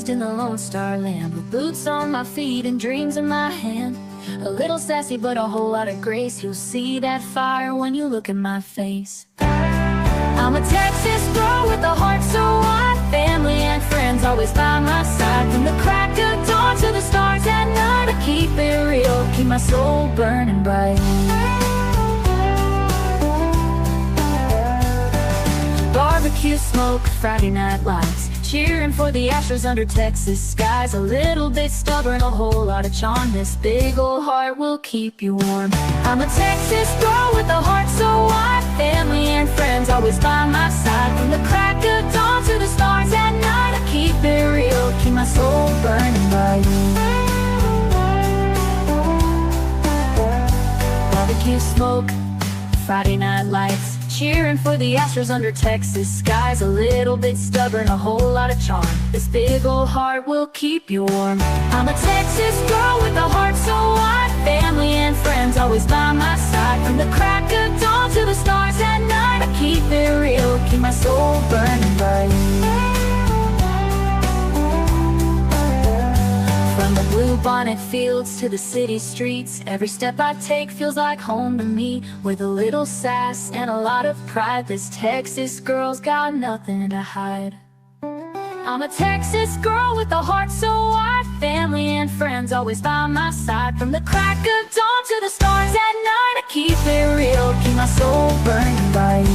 raised in the Lone Star Land, with boots on my feet and dreams in my hand. A little sassy but a whole lot of grace. You'll see that fire when you look in my face. I'm a Texas girl with a heart so wide, family and friends always by my side. From the crack of dawn to the stars at night, I keep it real, keep my soul burning bright. Barbecue smoke, Friday night lights, cheering for the Astros under Texas skies. A little bit stubborn, a whole lot of charm. This big old heart will keep you warm. I'm a Texas girl with a heart so wide, family and friends always by my side. From the crack of dawn to the stars at night, I keep it real, keep my soul burning bright. Barbecue smoke, Friday night lights, cheering for the Astros under Texas skies. A little bit stubborn, a whole lot of charm. This big old heart will keep you warm. I'm a Texas girl with a heart so wide, family and friends always by my side. From the crack of dawn to the stars at night, I keep it real, keep my soul burning bright. From the bluebonnet fields to the city streets, every step I take feels like home to me. With a little sass and a lot of pride, this Texas girl's got nothing to hide. I'm a Texas girl with a heart so wide, family and friends always by my side. From the crack of dawn to the stars at night, I keep it real, keep my soul burning bright.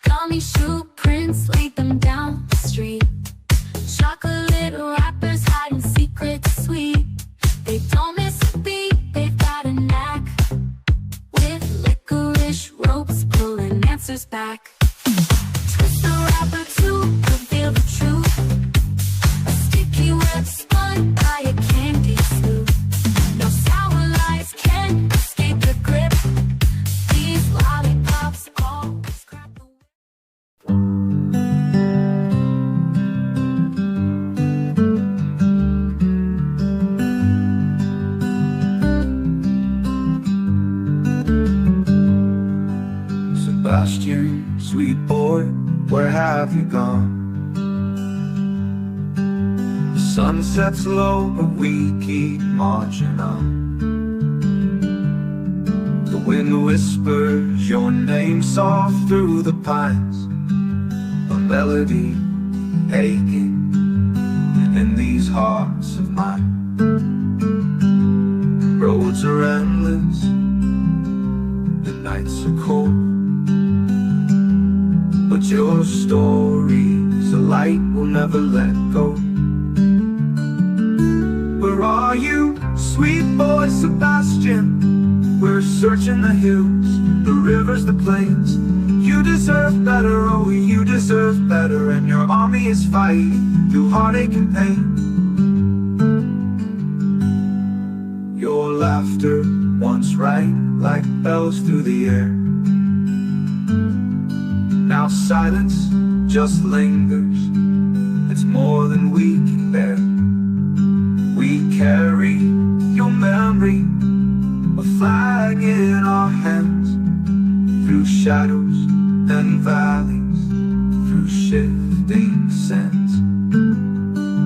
Gummy shoe prints, laid them down the street. Chocolate wrappers hiding secrets sweet. They don't miss a beat, they've got a knack. With licorice ropes pulling answers back. Twist the wrapper to reveal the truth. A sticky web spun by a candy sloop. No sour lies can escape the grip. These lollipops always crack the whip. Sebastian, sweet boy, where have you gone? The sun sets low, but we keep marching on. The wind whispers your name soft through the pines, a melody aching in these hearts of mine. Roads are endless, the nights are cold, but your story's a light we'll never let go. Where are you, sweet boy Sebastian? We're searching the hills, the rivers, the plains. You deserve better, oh you deserve better. And your army is fighting through heartache and pain. Your laughter once rang like bells through the air. Now silence just lingers, it's more than we can bear. We carry your memory, a flag in our hands. Through shadows and valleys, through shifting sands.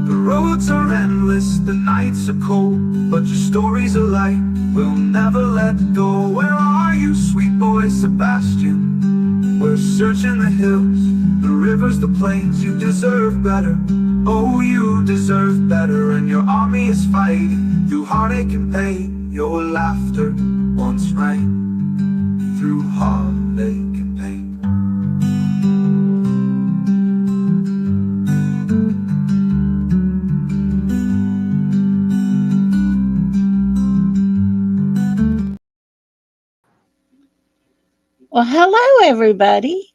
The roads are endless, the nights are cold, but your story's a light we'll never let go. Where are you, sweet boy Sebastian? We're searching the hills, the rivers, the plains, you deserve better. Oh, you deserve better, and your army is fighting through heartache and pain. Your laughter once rang through heartache and pain. Well, hello, everybody.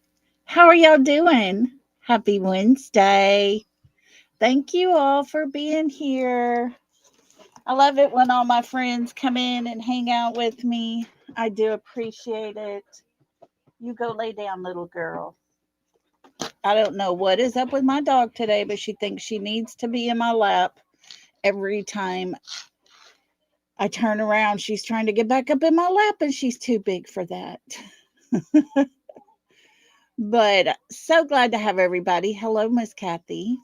How are y'all doing? Happy Wednesday. Thank you all for being here. I love it when all my friends come in and hang out with me. I do appreciate it. You go lay down, little girl. I don't know what is up with my dog today, but she thinks she needs to be in my lap every time I turn around. She's trying to get back up in my lap, and she's too big for that. But so glad to have everybody. Hello, Miss Kathy.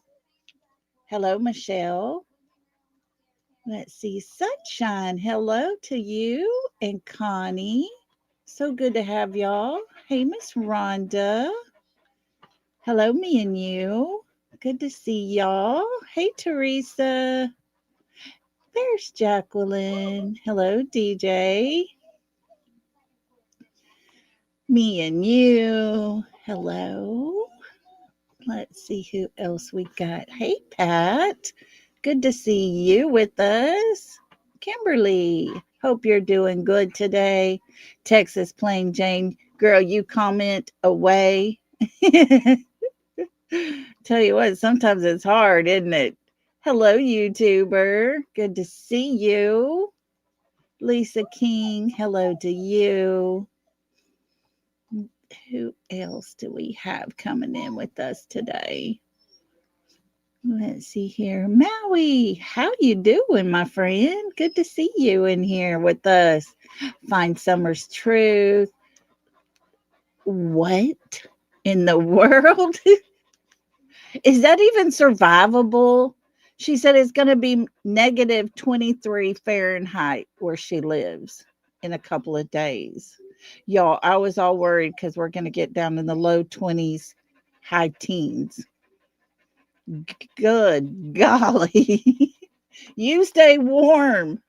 Hello, Michelle. Let's see, Sunshine. Hello to you and Connie. So good to have y'all. Hey, Miss Rhonda. Hello, me and you. Good to see y'all. Hey, Teresa. There's Jacqueline. Hello, DJ. Me and you. Hello. Let's see who else we got. Hey, Pat. Good to see you with us. Kimberly. Hope you're doing good today. Texas Plain Jane. Girl, you comment away. Tell you what, sometimes it's hard, isn't it? Hello, YouTuber. Good to see you. Lisa King. Hello to you. Who else do we have coming in with us today? Let's see here. Maui, how you doing, my friend? Good to see you in here with us. Find Summer's Truth. What in the world? Is that even survivable? She said it's going to be negative 23 Fahrenheit where she lives in a couple of days. Y'all, I was all worried because we're going to get down in the low 20s, high teens. Good golly. You stay warm.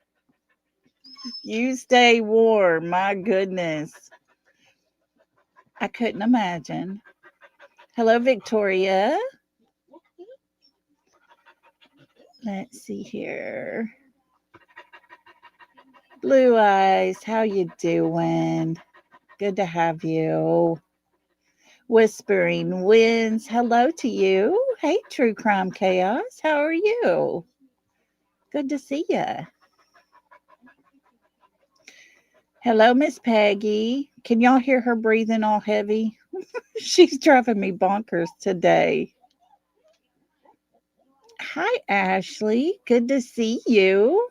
You stay warm. My goodness. I couldn't imagine. Hello, Victoria. Let's see here. Blue Eyes, how you doing? Good to have you. Whispering Winds, hello to you. Hey, True Crime Chaos, how are you? Good to see you. Hello, Miss Peggy. Can y'all hear her breathing all heavy? She's driving me bonkers today. Hi, Ashley. Good to see you.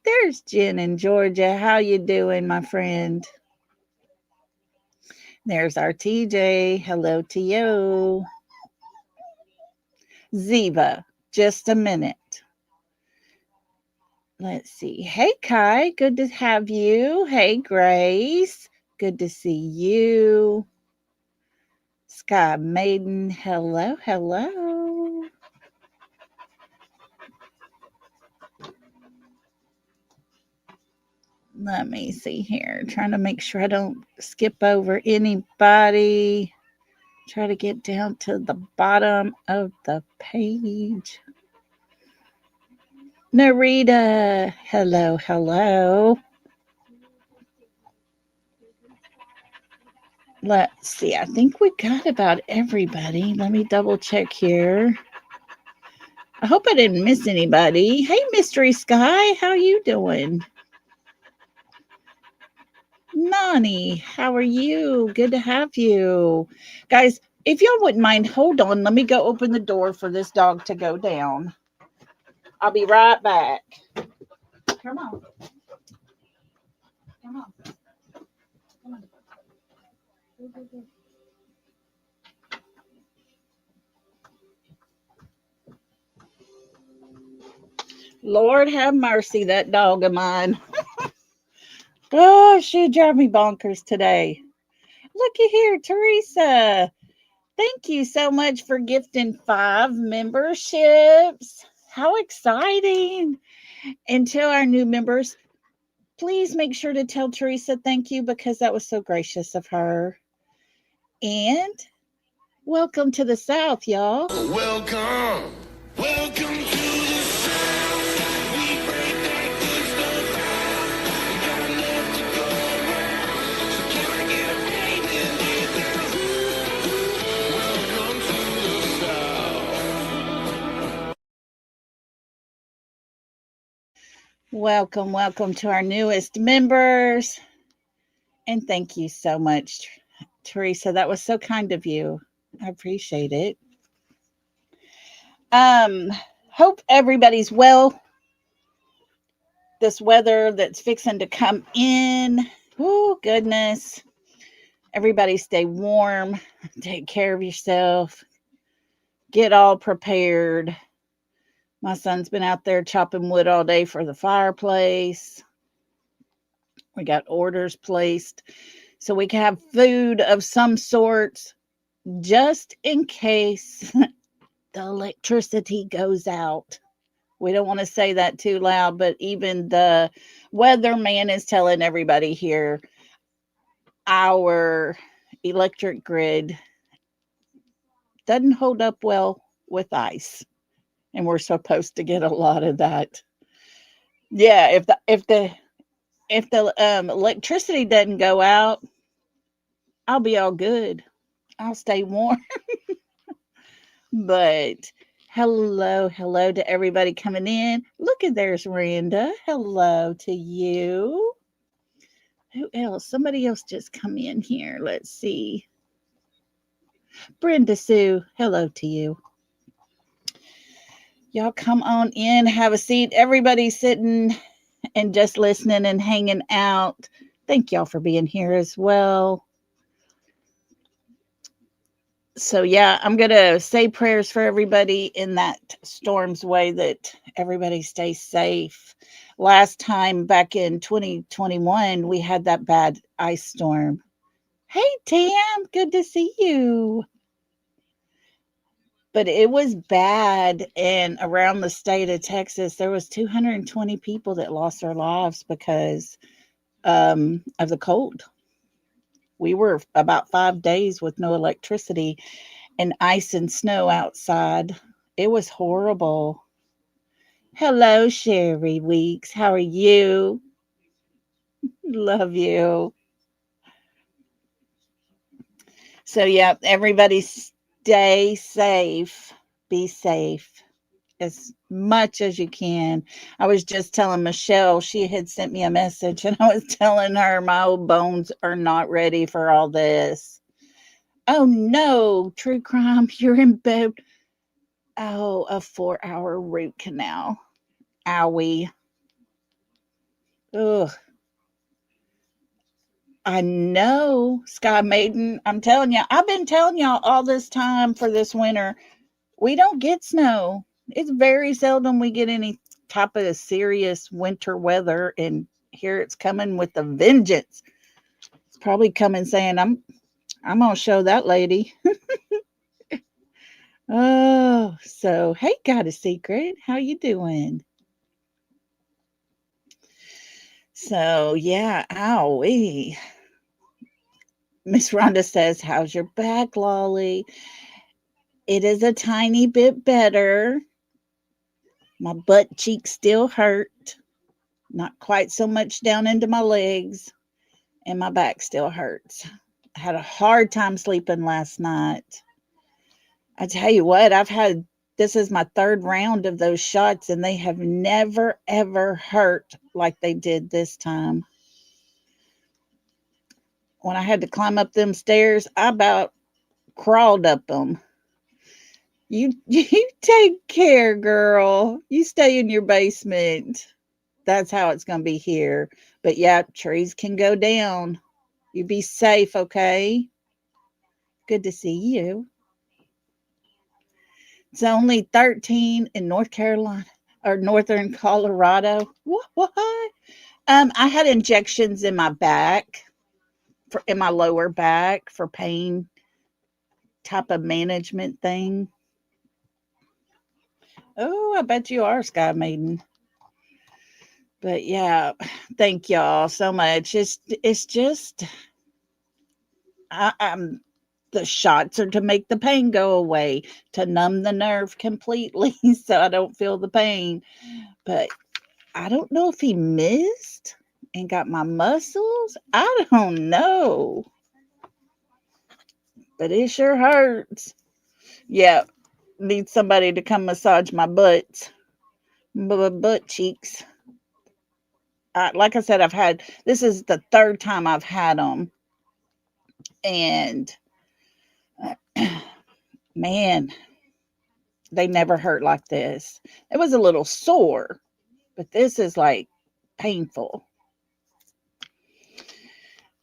There's Jen in Georgia. How you doing, my friend? There's our TJ. Hello to you. Ziva, just a minute. Let's see. Hey, Kai. Good to have you. Hey, Grace. Good to see you. Sky Maiden. Hello, hello. Let me see here. Trying to make sure I don't skip over anybody. Try to get down to the bottom of the page. Narita, hello, hello. Let's see. I think we got about everybody. Let me double check here. I hope I didn't miss anybody. Hey, Mystery Sky, how you doing? Nani, how are you? Good to have you. Guys, if y'all wouldn't mind, hold on. Let me go open the door for this dog to go down. I'll be right back. Come on. Come on. Come on. Go, go, go. Lord have mercy, that dog of mine. Oh, she drive me bonkers today. Looky here, Teresa. Thank you so much for gifting 5 memberships. How exciting. And to our new members, please make sure to tell Teresa thank you because that was so gracious of her. And welcome to the South, y'all. Welcome. Welcome to the South. We break that good stuff down. We got enough to go around. So can I get a payment with welcome to the South. Welcome to our newest members. And thank you so much, Teresa. That was so kind of you. I appreciate it. Hope everybody's well. This weather that's fixing to come in. Oh, goodness. Everybody stay warm. Take care of yourself. Get all prepared. My son's been out there chopping wood all day for the fireplace. We got orders placed so we can have food of some sorts just in case the electricity goes out. We don't want to say that too loud, but even the weatherman is telling everybody here our electric grid doesn't hold up well with ice. And we're supposed to get a lot of that. Yeah, if the electricity doesn't go out, I'll be all good. I'll stay warm. But hello to everybody coming in. Look at there's Randa. Hello to you. Who else? Somebody else just come in here. Let's see. Brenda Sue. Hello to you. Y'all come on in, have a seat. Everybody's sitting and just listening and hanging out. Thank y'all for being here as well. So yeah, I'm going to say prayers for everybody in that storm's way that everybody stays safe. Last time back in 2021, we had that bad ice storm. Hey, Tam, good to see you. But it was bad, and around the state of Texas, there was 220 people that lost their lives because of the cold. We were about 5 days with no electricity and ice and snow outside. It was horrible. Hello, Sherry Weeks. How are you? Love you. So, yeah, everybody stay safe. Be safe as much as you can. I was just telling Michelle, she had sent me a message, and I was telling her my old bones are not ready for all this. Oh no, true crime, you're in bed. Oh, a 4-hour root canal. Owie. Ugh. I know, Sky Maiden. I'm telling you, I've been telling y'all all this time for this winter, we don't get snow. It's very seldom we get any type of serious winter weather, and here it's coming with a vengeance. It's probably coming saying, I'm gonna show that lady. Oh, so hey, got a secret. How you doing? So yeah, owie. Miss Rhonda says, how's your back, Lolly? It is a tiny bit better. My butt cheeks still hurt. Not quite so much down into my legs. And my back still hurts. I had a hard time sleeping last night. I tell you what, this is my 3rd round of those shots, and they have never, ever hurt like they did this time. When I had to climb up them stairs, I about crawled up them. You take care, girl. You stay in your basement. That's how it's going to be here. But yeah, trees can go down. You be safe, okay? Good to see you. It's only 13 in North Carolina or northern Colorado. What? I had injections in my back, in my lower back for pain. type of management thing. Oh, I bet you are, Sky Maiden. But yeah, thank y'all so much. It's just I'm the shots are to make the pain go away, to numb the nerve completely so I don't feel the pain. But I don't know if he missed and got my muscles. I don't know. But it sure hurts. Yeah, need somebody to come massage my butt cheeks. Like I said, this is the third time I've had them. And man, they never hurt like this. It was a little sore, but this is like painful.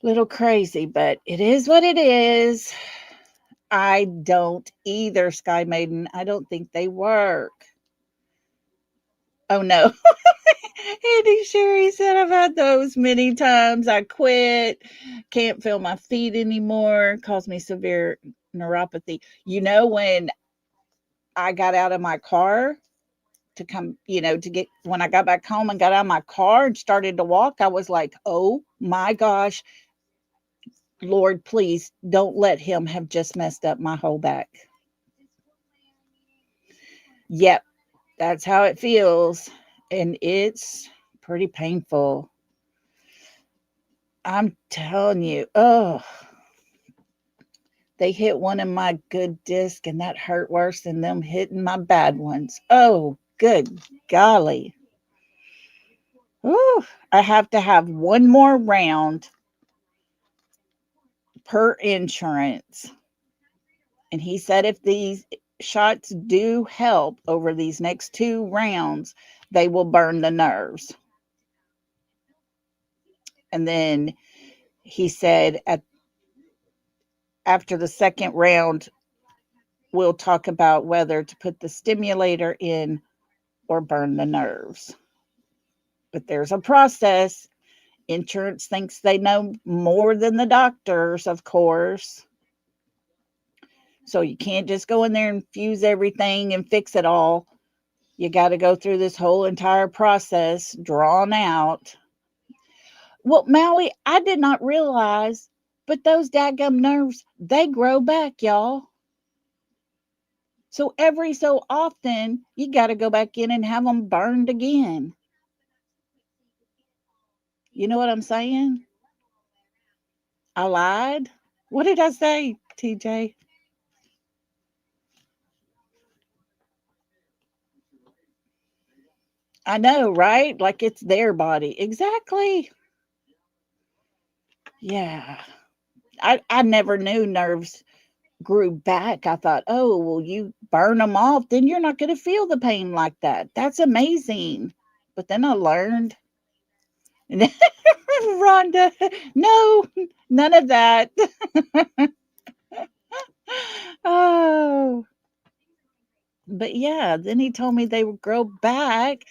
Little crazy, but it is what it is. I don't either, Sky Maiden. I don't think they work. Oh no. Andy Sherry said I've had those many times. I quit. Can't feel my feet anymore. Caused me severe neuropathy. When I got out of my car to come, to get when I got back home and got out of my car and started to walk, I was like, oh my gosh, Lord, please don't let him have just messed up my whole back. Yep, that's how it feels. And it's pretty painful. I'm telling you, oh, they hit one of my good discs and that hurt worse than them hitting my bad ones. Oh, good golly. Ooh, I have to have one more round per insurance. And he said if these shots do help over these next 2 rounds, they will burn the nerves. And then he said after the second round, we'll talk about whether to put the stimulator in or burn the nerves. But there's a process. Insurance thinks they know more than the doctors, of course. So you can't just go in there and fuse everything and fix it all. You got to go through this whole entire process drawn out. Well, Maui, I did not realize, but those dadgum nerves, they grow back, y'all. So every so often, you got to go back in and have them burned again. You know what I'm saying? I lied. What did I say, TJ? I know, right? Like it's their body. Exactly. Yeah. I never knew nerves grew back. I thought, oh, well, you burn them off, then you're not going to feel the pain like that. That's amazing. But then I learned. Rhonda, no, none of that. Oh, but yeah, then he told me they would grow back.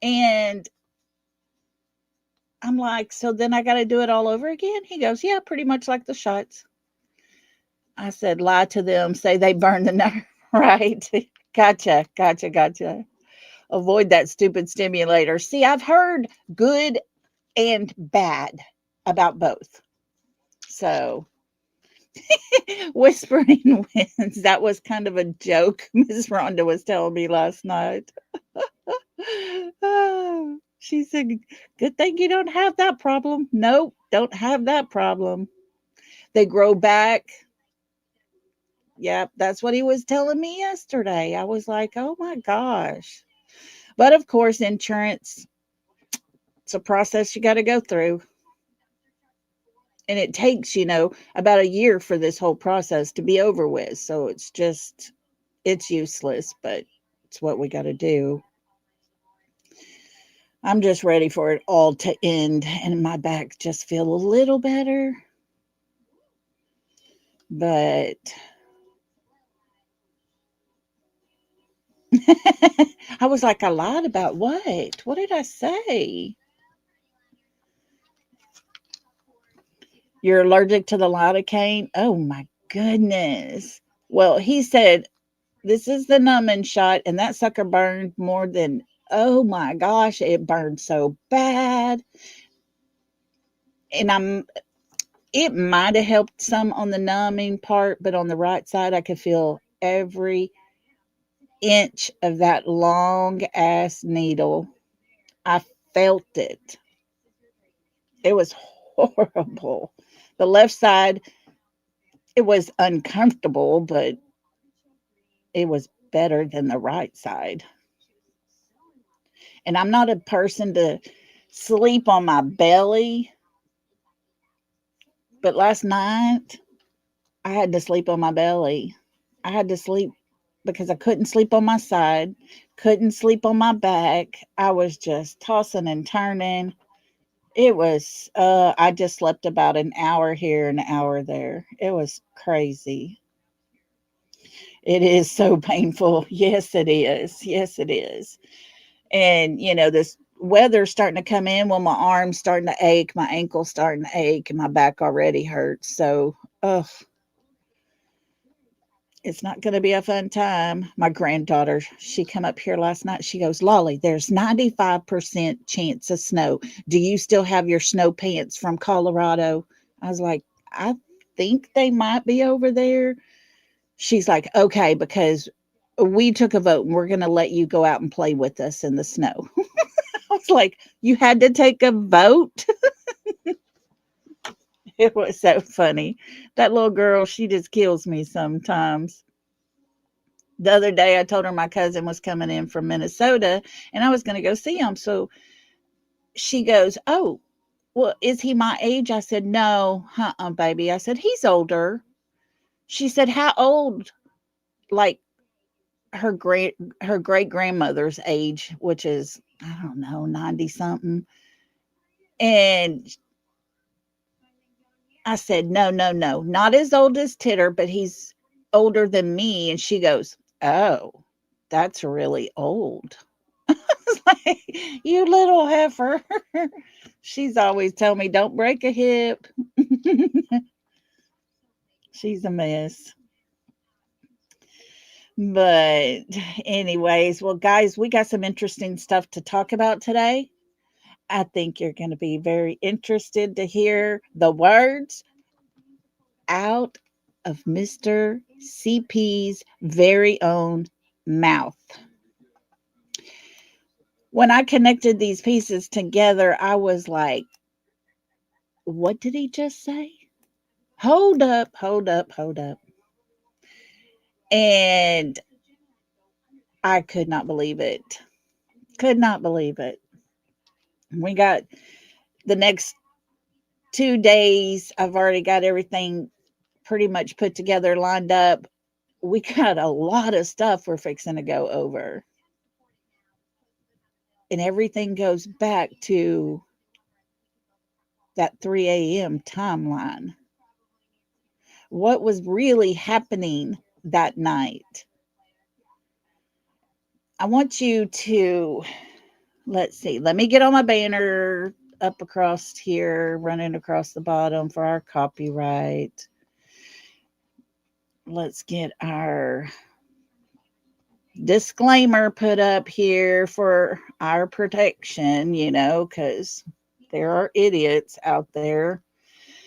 And I'm like, so then I got to do it all over again? He goes, yeah, pretty much like the shots. I said, lie to them, say they burned the nerve. Right. Gotcha. Avoid that stupid stimulator. See, I've heard good and bad about both. So, whispering winds, that was kind of a joke Miss Rhonda was telling me last night. Oh, she said, good thing you don't have that problem. Nope, don't have that problem. They grow back. Yep, that's what he was telling me yesterday. I was like, oh my gosh. But of course, insurance, it's a process you got to go through. And it takes, about a year for this whole process to be over with. So it's useless, but it's what we got to do. I'm just ready for it all to end and my back just feel a little better. But I was like, I lied about what? What did I say? You're allergic to the lidocaine? Oh my goodness. Well, he said, this is the numbing shot, and that sucker burned more than, oh my gosh, it burned so bad. And it might have helped some on the numbing part, but on the right side, I could feel every inch of that long ass needle. I felt it. It was horrible. The left side, it was uncomfortable, but it was better than the right side. And I'm not a person to sleep on my belly, but last night I had to sleep on my belly. I had to sleep because I couldn't sleep on my side, couldn't sleep on my back. I was just tossing and turning. I just slept about an hour here, an hour there. It was crazy. It is so painful. Yes, it is. Yes, it is. And, this weather's starting to come in. Well, my arm's starting to ache, my ankle's starting to ache, and my back already hurts. So, ugh, it's not going to be a fun time. My granddaughter, she come up here last night. She goes, Lolly, there's 95% chance of snow. Do you still have your snow pants from Colorado? I was like, I think they might be over there. She's like, okay, because we took a vote and we're going to let you go out and play with us in the snow. I was like, you had to take a vote? It was so funny. That little girl, she just kills me sometimes. The other day, I told her my cousin was coming in from Minnesota and I was going to go see him. So she goes, oh, well, is he my age? I said, no, baby. I said, he's older. She said, how old? Like her great grandmother's age, which is, I don't know, 90 something. And I said, no, no, no, not as old as Titter, but he's older than me. And she goes, oh, that's really old. I was like, you little heifer. She's always telling me, don't break a hip. She's a mess. But, anyways, well, guys, we got some interesting stuff to talk about today. I think you're going to be very interested to hear the words out of Mr. CP's very own mouth. When I connected these pieces together, I was like, what did he just say? Hold up, hold up, hold up. And I could not believe it. Could not believe it. We got the next 2 days. I've already got everything pretty much put together, lined up. We got a lot of stuff we're fixing to go over. And everything goes back to that 3 a.m. timeline. What was really happening that night? I want you to, let's see, let me get on my banner up across here, running across the bottom for our copyright. Let's get our disclaimer put up here for our protection, because there are idiots out there.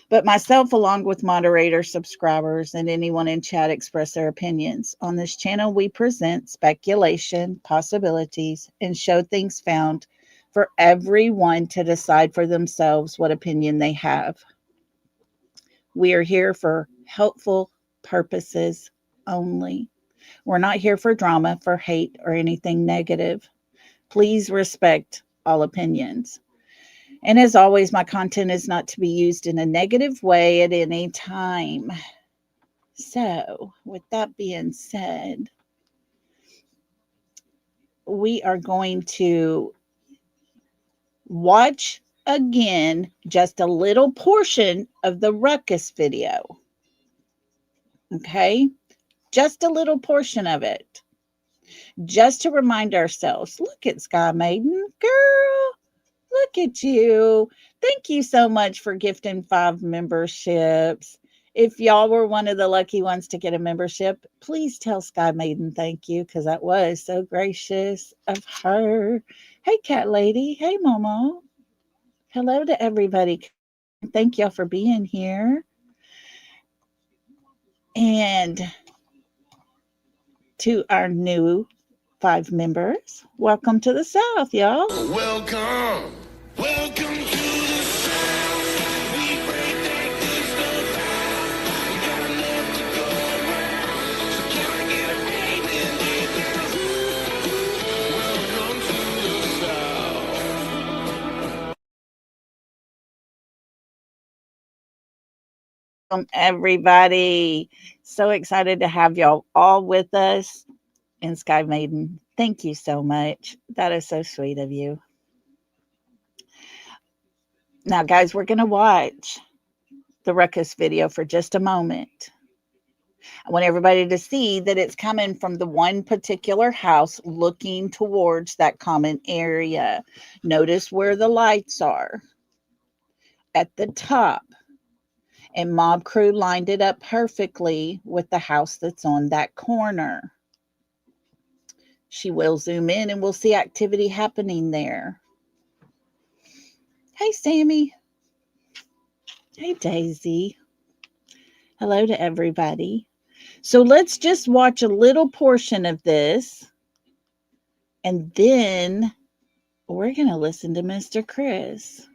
But myself, along with moderators, subscribers, and anyone in chat, express their opinions. On this channel, we present speculation, possibilities, and show things found for everyone to decide for themselves what opinion they have. We are here for helpful purposes only. We're not here for drama, for hate, or anything negative. Please respect all opinions. And as always, my content is not to be used in a negative way at any time. So, with that being said, we are going to watch again just a little portion of the Ruckus video. Okay? Just a little portion of it. Just to remind ourselves, look at Sky Maiden, girl. Look at you. Thank you so much for gifting 5 memberships. If y'all were one of the lucky ones to get a membership, please tell Sky Maiden thank you because that was so gracious of her. Hey, Cat Lady. Hey, Momo. Hello to everybody. Thank y'all for being here. And to our new 5 members, welcome to the South, y'all. Welcome, welcome to the South. We break that good stuff out. We got enough to go around. So can I get a amen, nigga? Welcome to the South. Everybody. So excited to have y'all all with us. And Sky Maiden, thank you so much. That is so sweet of you. Now, guys, we're going to watch the Ruckus video for just a moment. I want everybody to see that it's coming from the one particular house looking towards that common area. Notice where the lights are at the top. And Mob Crew lined it up perfectly with the house that's on that corner. She will zoom in and we'll see activity happening there. Hey, Sammy. Hey, Daisy. Hello to everybody. So let's just watch a little portion of this. And then we're going to listen to Mr. Chris.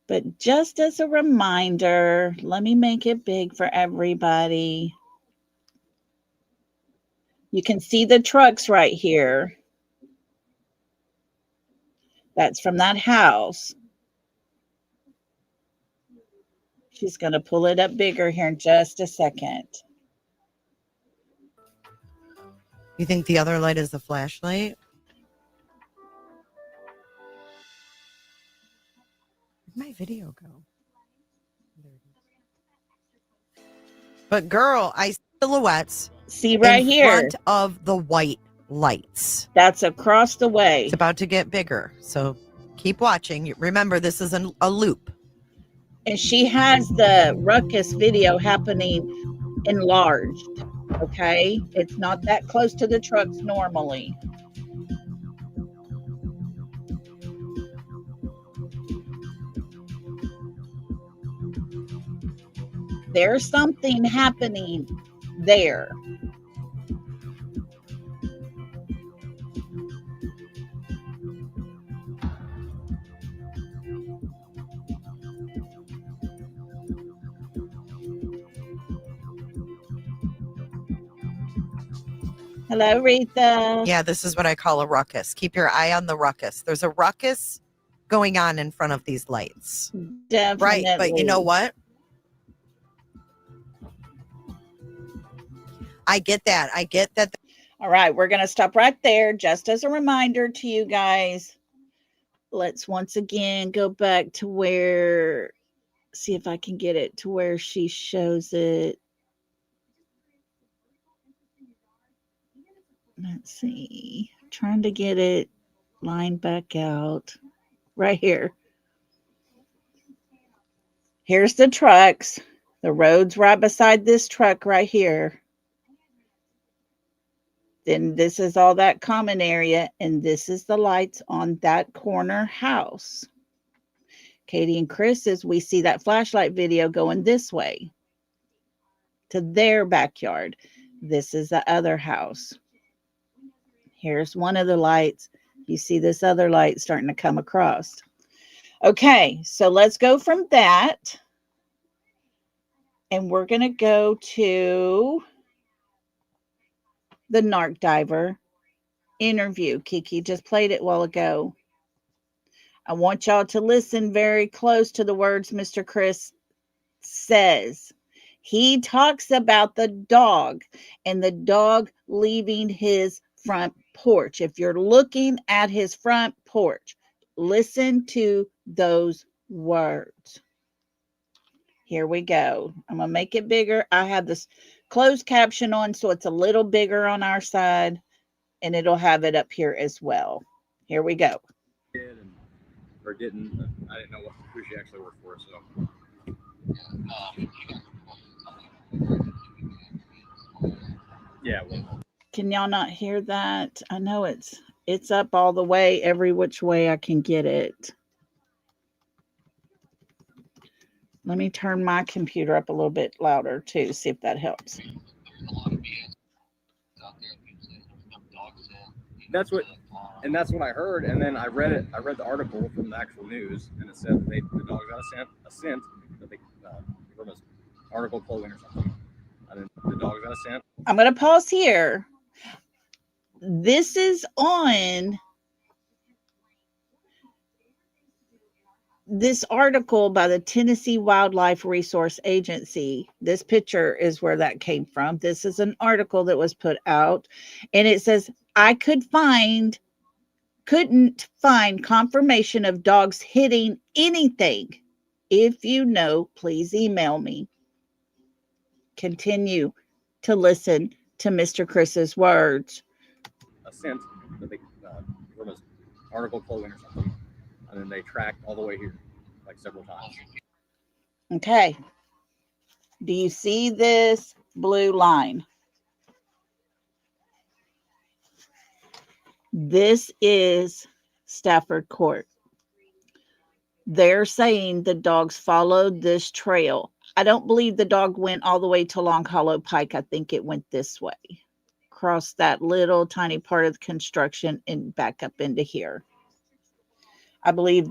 But just as a reminder, let me make it big for everybody. You can see the trucks right here. That's from that house. She's going to pull it up bigger here in just a second. You think the other light is the flashlight? Where'd my video go? But girl, I see silhouettes. See right in here. front of the white lights. That's across the way. It's about to get bigger. So keep watching. Remember, this is a loop. And she has the Ruckus video happening enlarged. Okay. It's not that close to the trucks normally. There's something happening there. Hello, Retha. Yeah, this is what I call a ruckus. Keep your eye on the ruckus. There's a ruckus going on in front of these lights. Definitely. Right, but you know what? I get that. I get that. All right, we're going to stop right there. Just as a reminder to you guys, let's once again go back to where, see if I can get it to where she shows it. Let's see, trying to get it lined back out right here. Here's the trucks. The road's right beside this truck right here. Then this is all that common area, and this is the lights on that corner house. Katie and Chris, as we see that flashlight video going this way to their backyard. This is the other house. Here's one of the lights. You see this other light starting to come across. Okay, so let's go from that. And we're going to go to the Narc Diver interview. Kiki just played it a while ago. I want y'all to listen very close to the words Mr. Chris says. He talks about the dog and the dog leaving his front porch. If you're looking at his front porch, listen to those words. Here we go. I'm going to make it bigger. I have this closed caption on, so it's a little bigger on our side, and it'll have it up here as well. Here we go. Or didn't, I didn't know who she actually worked for, so Yeah. Well, Can y'all not hear that? I know it's up all the way, every which way I can get it. Let me turn my computer up a little bit louder too, see if that helps. that's what, and that's what I heard. And then I read it. I read the article from the actual news, and it said that the dogs got a scent that they from an article clothing or something. And then the dogs got a scent. I'm going to pause here. This is on this article by the Tennessee Wildlife Resource Agency. This picture is where that came from. This is an article that was put out, and it says, I couldn't find confirmation of dogs hitting anything. If you know, please email me. Continue to listen to Mr. Chris's words. A scent that they from an article clothing or something. And then they tracked all the way here, like several times. Okay. Do you see this blue line? This is Stafford Court. They're saying the dogs followed this trail. I don't believe the dog went all the way to Long Hollow Pike. I think it went this way, across that little tiny part of the construction and back up into here. I believe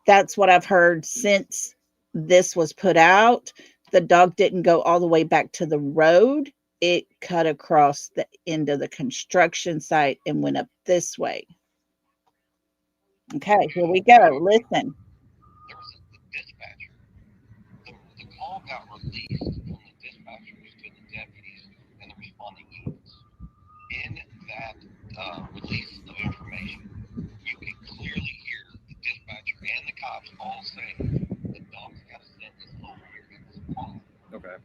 that's what I've heard since this was put out. The dog didn't go all the way back to the road. It cut across the end of the construction site and went up this way. Okay, here we go. Listen. There was a dispatcher. The call got released from the dispatchers to the deputies and the responding units. In that release of information, you can clearly hear the dispatcher and the cops all say the dog's got to send this over here in this pond. Okay.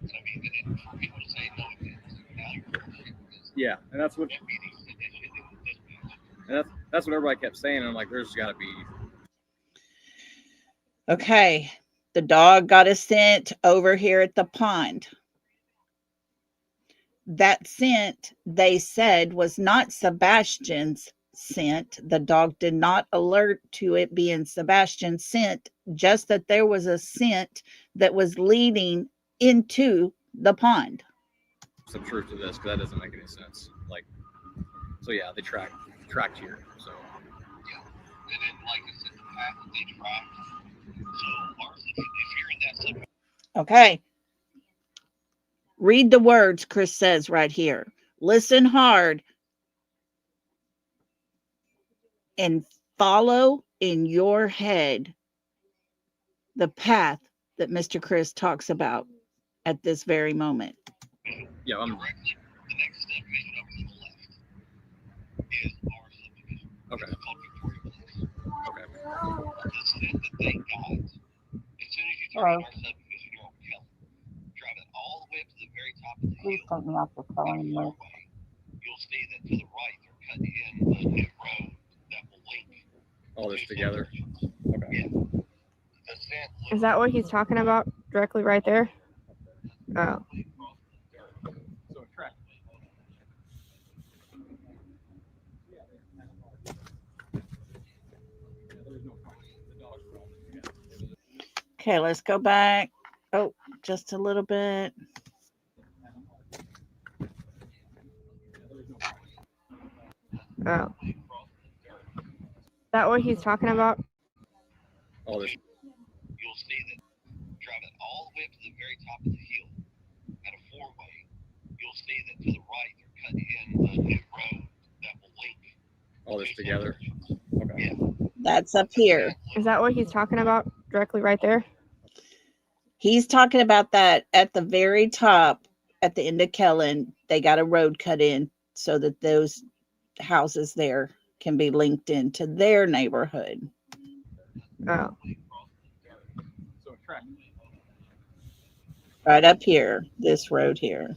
And I mean, for people to say no, it didn't. Now you're bullshit. Yeah, and that's what. Deputies said that shit in the dispatch. And that's what everybody kept saying. And I'm like, there's got to be. Okay, the dog got a scent over here at the pond. That scent, they said, was not Sebastian's scent. The dog did not alert to it being Sebastian's scent, just that there was a scent that was leading into the pond. Some truth to this, because that doesn't make any sense. Like, so yeah, they tracked here. So Yeah. And then, like I said, the path that they tracked. So, ours, if you're in that subdivision. Okay. Read the words Chris says right here. Listen hard and follow in your head the path that Mr. Chris talks about at this very moment. yeah, Directly, the next subdivision over to the left is our subdivision. Okay. It's called Victoria Place. Okay. The scent that they got, as soon as you turn on our subdivision, you're over Kelly. Driving all the way up to the very top of the hill. Take me off the phone. You'll see that to the right, they're cutting in a new road that will link All this together. Okay. Yeah. The scent Is that what he's talking about directly right there? Oh. So it tracked. Okay, let's go back. Oh, just a little bit. Oh. Is that what he's talking about? All this. you'll see that driving all the way up to the very top of the hill at a four-way, you'll see that to the right, they're cutting in a new road that will link All this together. Okay. Yeah. That's up here. Is that what he's talking about directly right there? He's talking about that at the very top, at the end of Kellen. They got a road cut in so that those houses there can be linked into their neighborhood. Oh. So it tracked. Right up here, this road here.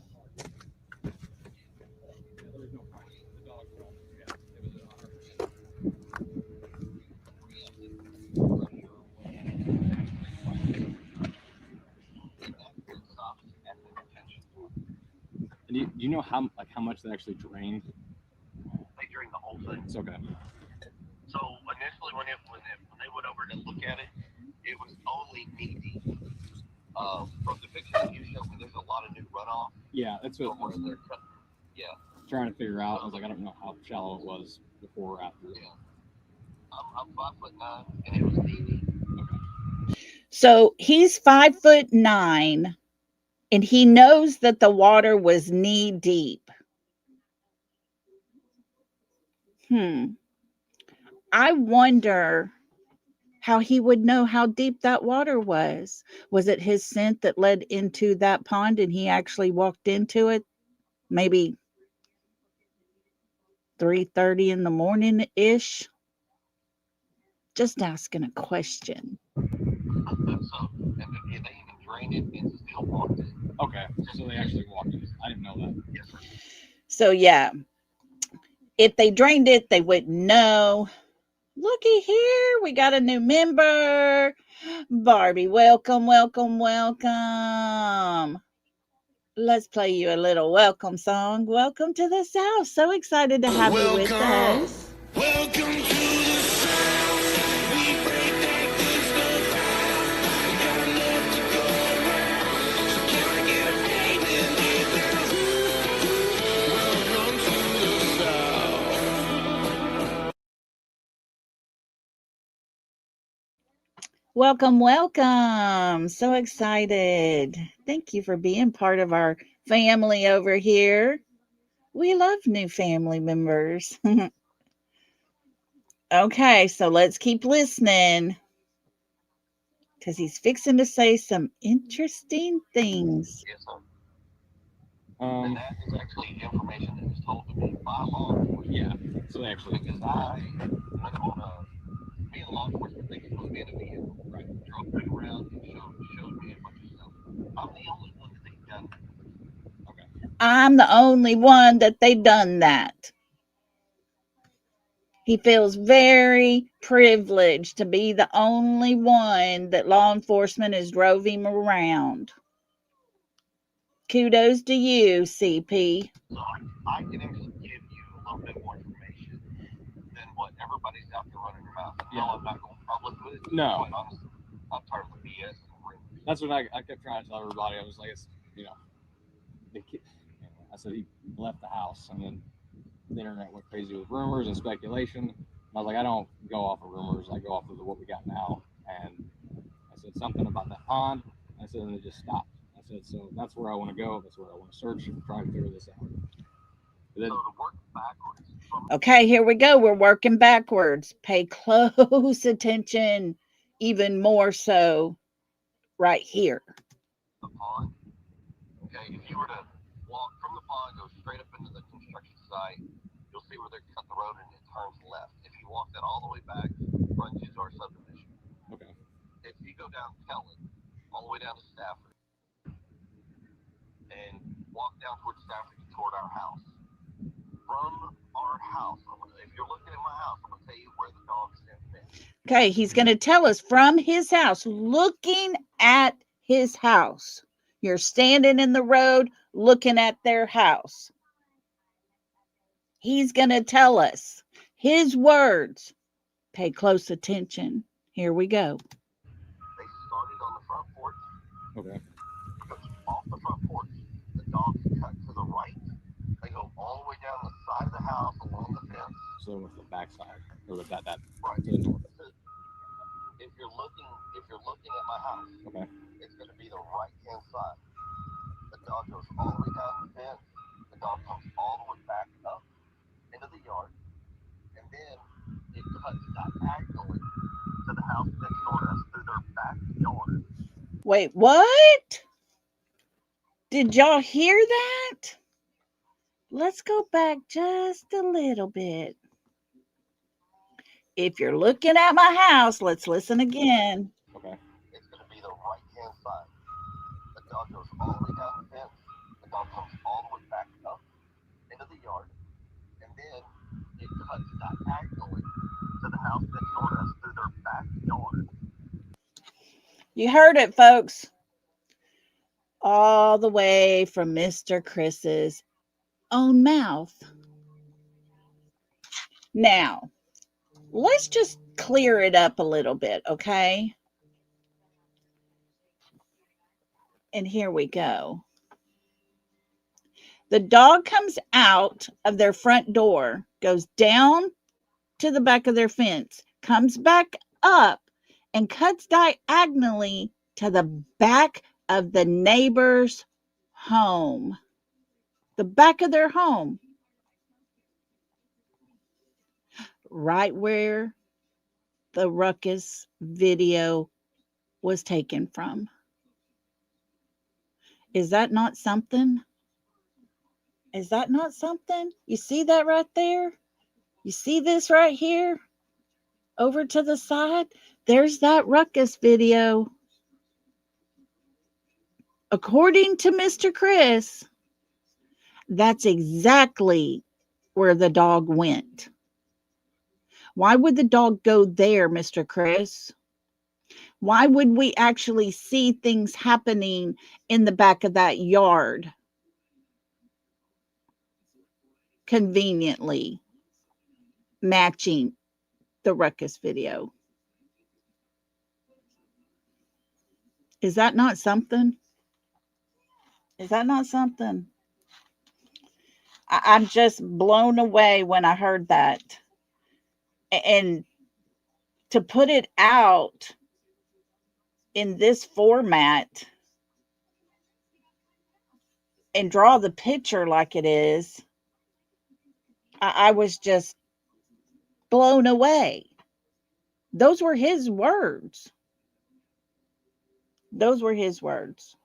Do you know how much they actually drained? They drained the whole thing. It's okay. So initially, when they went over to look at it, it was only knee deep. From the pictures you showed me, there's a lot of new runoff. Yeah, that's what from where they're cut. Yeah. Trying to figure out. I was like, I don't know how shallow it was before or after. Yeah. I'm 5'9", and it was knee deep. Okay. So he's 5'9", and he knows that the water was knee deep. I wonder how he would know how deep that water was. Was it his scent that led into that pond and he actually walked into it maybe 3:30 in the morning ish? Just asking a question. So, and they even drained it and still walked it. Okay, so they actually walked it. I didn't know that. Yes, sir. So yeah, if they drained it, they wouldn't know. Looky here, we got a new member. Barbie, welcome, welcome, welcome. Let's play you a little welcome song. Welcome to the South. So excited to have you with us. Welcome to the South. We break that good stuff out. We got enough to go around. So can I get a amen with that? Welcome to the South. Welcome, welcome. So excited. Thank you for being part of our family over here. We love new family members. Okay, so let's keep listening because he's fixing to say some interesting things. Yes, sir. And that is actually information that was told to me by law enforcement. Yeah, so they actually. Because I went on me and law enforcement, they supposed to be in a vehicle. Right. Drove me around and showed me a bunch of stuff. I'm the only one that they've done that. Okay. I'm the only one that they done that. He feels very privileged to be the only one that law enforcement has drove him around. Kudos to you, CP. So I can actually give you a little bit more information than what everybody's out there running their mouth. No, I'm not going public with it. No. Quite honestly, I'm tired of the BS. That's what I kept trying to tell everybody. I was like, it's, I said he left the house, and then the internet went crazy with rumors and speculation. And I was like, I don't go off of rumors. I go off of what we got now. And I said something about that pond. I said, and it just stopped. I said, so that's where I want to go. That's where I want to search and try to figure this out. But then, So to work backwards. Okay, here we go. We're working backwards. Pay close attention, even more so right here. The pond. Okay, if you were to walk from the pond, go straight up into the construction site, you'll see where they cut the road and it turns left. If you walk that all the way back, runs into our subdivision. okay. If you go down Kellen, all the way down to Stafford, and walk down towards Stafford toward our house. From our house, if you're looking at my house, I'm going to tell you where the dog sent. Okay, he's going to tell us from his house, looking at his house. You're standing in the road looking at their house. He's going to tell us his words. Pay close attention. Here we go. They started on the front porch. Okay. Off the front porch, the dogs cut to the right. They go all the way down the side of the house along the fence. So with the backside, or with that Right. to the north. If you're looking at my house, Okay. it's going to be the right-hand side. The dog goes all the way down the fence. The dog comes all the way back up into the yard, and then it cuts diagonally to the house next door to us through their backyard. Wait, what? Did y'all hear that? Let's go back just a little bit. If you're looking at my house, let's listen again. Okay. It's going to be the right-hand side. The dog goes all the way down the fence. The dog comes all the way back up into the yard, and then it cuts diagonally to the house next door to us through their backyard. You heard it, folks. All the way from Mr. Chris's own mouth. Now, let's just clear it up a little bit, okay? And here we go. The dog comes out of their front door, goes down to the back of their fence, comes back up, and cuts diagonally to the back of the neighbor's home. The back of their home. Right where the Ruckus video was taken from. Is that not something? Is that not something? You see that right there? You see this right here? Over to the side? There's that Ruckus video. According to Mr. Chris, that's exactly where the dog went. Why would the dog go there, Mr. Chris? Why would we actually see things happening in the back of that yard? Conveniently matching the Ruckus video. Is that not something? Is that not something? I'm just blown away when I heard that. And to put it out in this format and draw the picture like it is, I was just blown away. Those were his words. Those were his words.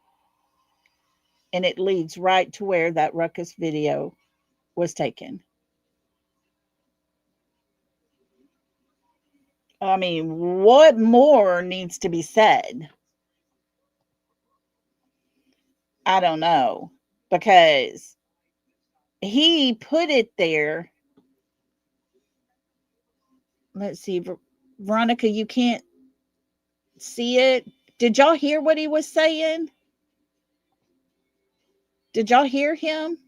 And it leads right to where that Ruckus video was taken. I mean, what more needs to be said? I don't know. Because he put it there. Let's see. Veronica, you can't see it. Did y'all hear what he was saying? Did y'all hear him?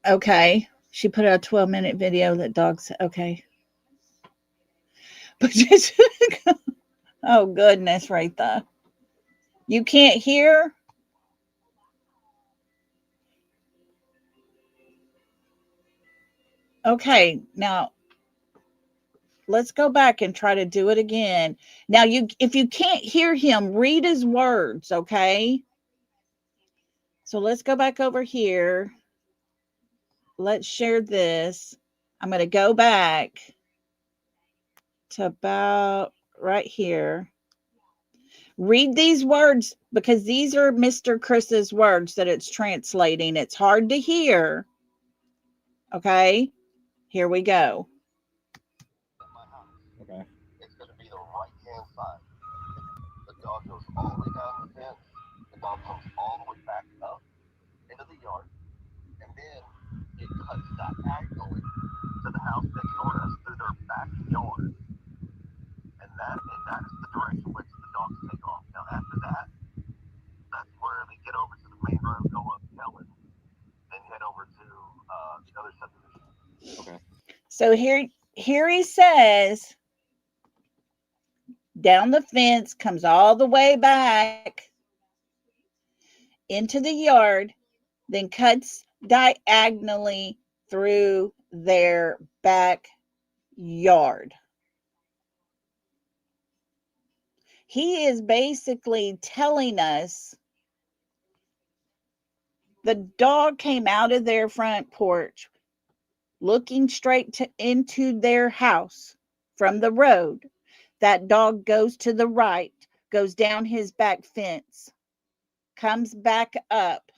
Okay. She put out a 12-minute video that dogs. Okay. But just, oh, goodness, right there. You can't hear? Okay. Now, let's go back and try to do it again. Now, if you can't hear him, read his words, okay? So let's go back over here. Let's share this. I'm going to go back to about right here. Read these words because these are Mr. Chris's words that it's translating. It's hard to hear. Okay, here we go. Okay. It's going to be the right-hand side. The dog goes all the way down the fence. The dog comes all the way back up into the yard. And then it cuts diagonally to the house next door to us through their backyard. And that's the direction which the dogs take off. Now after that, that's where they get over to the main road, go up Helen, then head over to the other subdivision. Okay. So here he says, down the fence, comes all the way back into the yard, then cuts diagonally through their backyard. He is basically telling us the dog came out of their front porch, looking straight into their house from the road. That dog goes to the right, goes down his back fence, comes back up,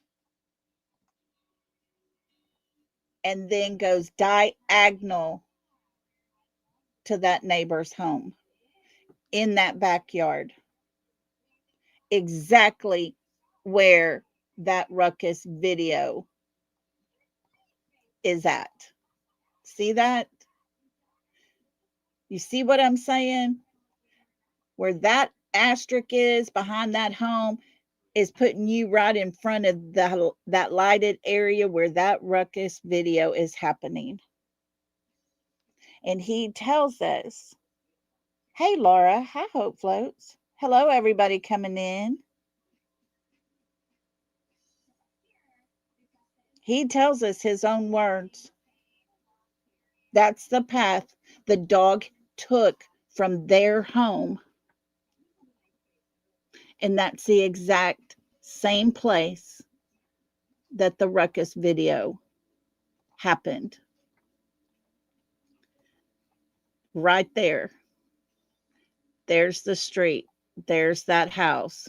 and then goes diagonal to that neighbor's home in that backyard. Exactly where that Ruckus video is at. See that? You see what I'm saying? Where that asterisk is behind that home is putting you right in front of that lighted area where that ruckus video is happening. And he tells us, hey, Laura, hi, Hope Floats. Hello, everybody coming in. He tells us his own words. That's the path the dog took from their home. And that's the exact same place that the ruckus video happened. Right there. There's the street. There's that house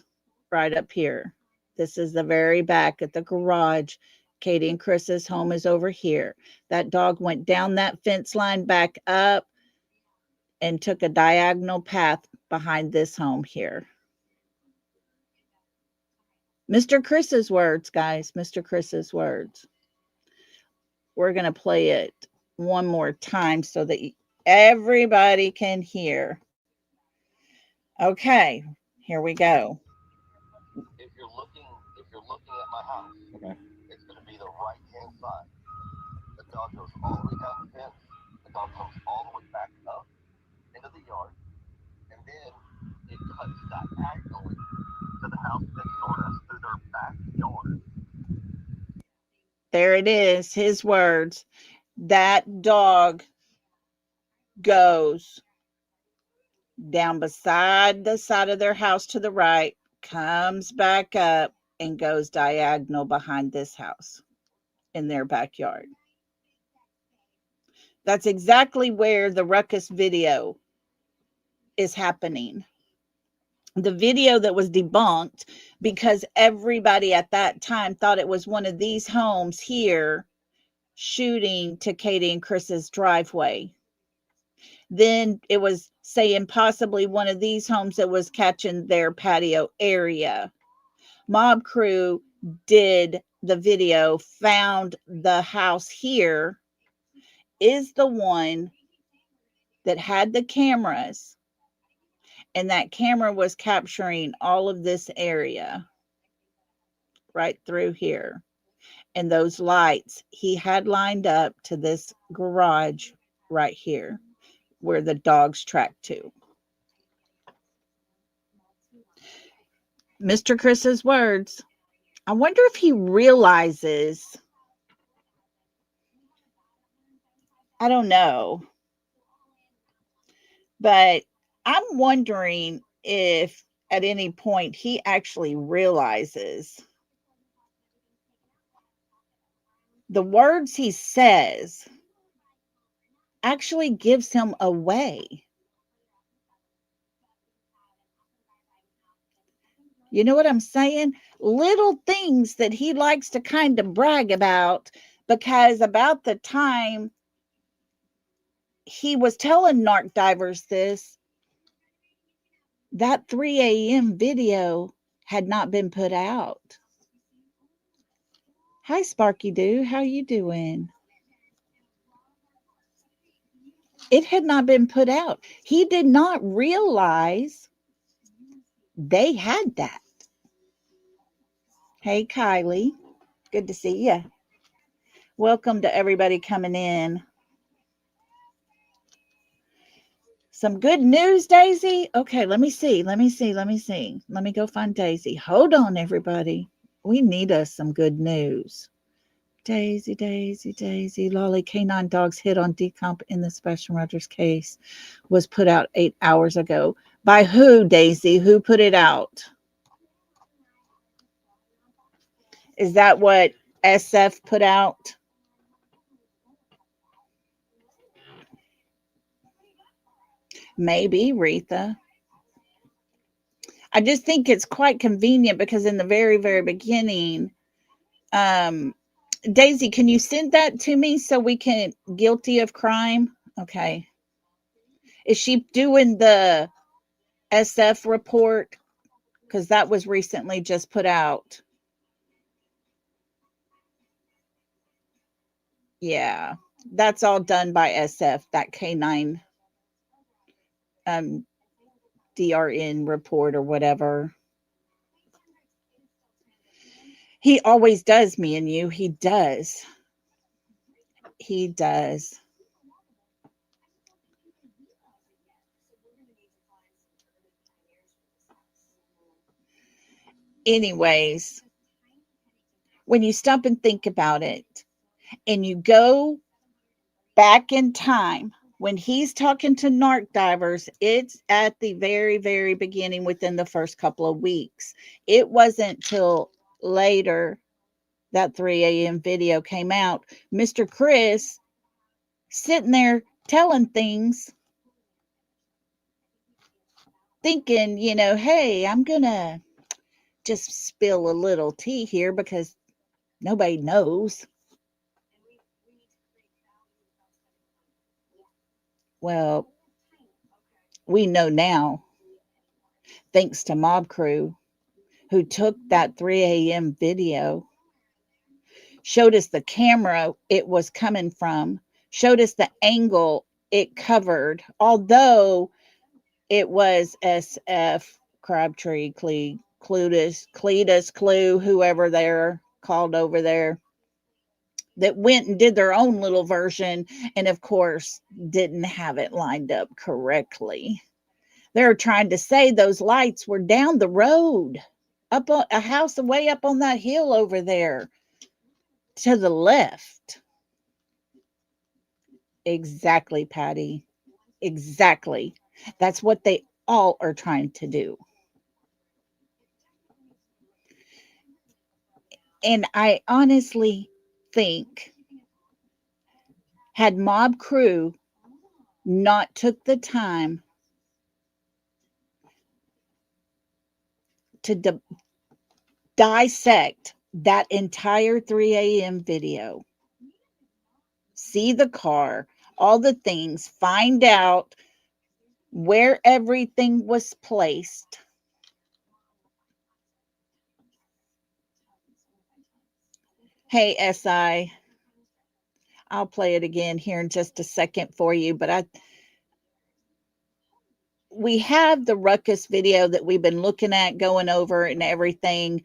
right up here. This is the very back at the garage. Katie and Chris's home is over here. That dog went down that fence line back up and took a diagonal path behind this home here. Mr. Chris's words, guys. Mr. Chris's words. We're going to play it one more time so that everybody can hear. Okay, here we go. If you're looking at my house, Okay. it's going to be the right hand side. The dog goes all the way down the fence. The dog comes all the way back up into the yard, and then it cuts diagonally to the house next door to us through their backyard. There it is, his words. That dog goes down beside the side of their house to the right, comes back up, and goes diagonal behind this house in their backyard. That's exactly where the ruckus video is happening. The video that was debunked because everybody at that time thought it was one of these homes here shooting to Katie and Chris's driveway. Then it was saying possibly one of these homes that was catching their patio area. Mob Crew did the video, found the house here is the one that had the cameras, and that camera was capturing all of this area right through here. And those lights he had lined up to this garage right here where the dogs tracked to. Mr. Chris's words. I wonder if he realizes, I don't know, but I'm wondering if at any point he actually realizes the words he says actually gives him away. You know what I'm saying? Little things that he likes to kind of brag about, because about the time he was telling narc divers this, that 3 a.m. video had not been put out. Hi, Sparky Doo. How you doing? It had not been put out. He did not realize they had that. Hey, Kylie. Good to see you. Welcome to everybody coming in. Some good news, Daisy. Okay, let me see. Let me go find Daisy. Hold on, everybody. We need us some good news. Daisy. Lolly, canine dogs hit on decomp in the Special Rogers case was put out 8 hours ago. By who, Daisy? Who put it out? Is that what SF put out? Maybe, Retha. I just think it's quite convenient because in the very, very beginning, Daisy, can you send that to me so we can guilty of crime? Okay. Is she doing the SF report? Because that was recently just put out. Yeah, that's all done by SF, that canine DRN report or whatever. He always does, me and you. He does. He does. Anyways, when you stop and think about it and you go back in time, when he's talking to narc divers, it's at the very, very beginning within the first couple of weeks. It wasn't till later that 3 a.m. video came out. Mr. Chris sitting there telling things, thinking, hey, I'm going to just spill a little tea here because nobody knows. Well, we know now, thanks to Mob Crew, who took that 3 a.m. video, showed us the camera it was coming from, showed us the angle it covered, although it was SF, Crabtree, Cletus, Clue, whoever they're called over there, that went and did their own little version and, of course, didn't have it lined up correctly. They're trying to say those lights were down the road, up on a house way up on that hill over there to the left. Exactly, Patty. Exactly. That's what they all are trying to do. And I honestly think, had Mob Crew not took the time to dissect that entire 3 a.m. video, see the car, all the things, find out where everything was placed. Hey, SI, I'll play it again here in just a second for you, but we have the Ruckus video that we've been looking at, going over and everything.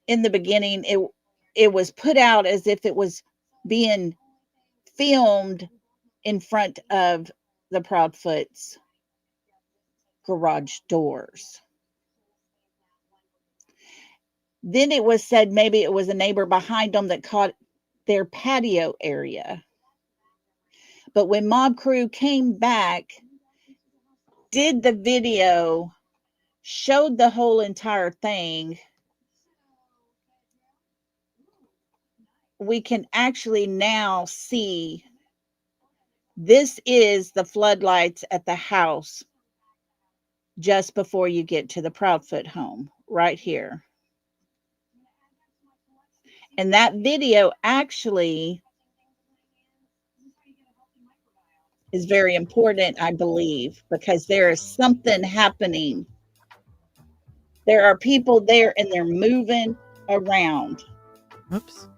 In the beginning, it was put out as if it was being filmed in front of the Proudfoot's garage doors. Then it was said maybe it was a neighbor behind them that caught their patio area. But when Mob Crew came back, did the video, showed the whole entire thing, we can actually now see this is the floodlights at the house just before you get to the Proudfoot home, right here. And that video actually is very important, I believe, because there is something happening. There are people there and they're moving around. Oops.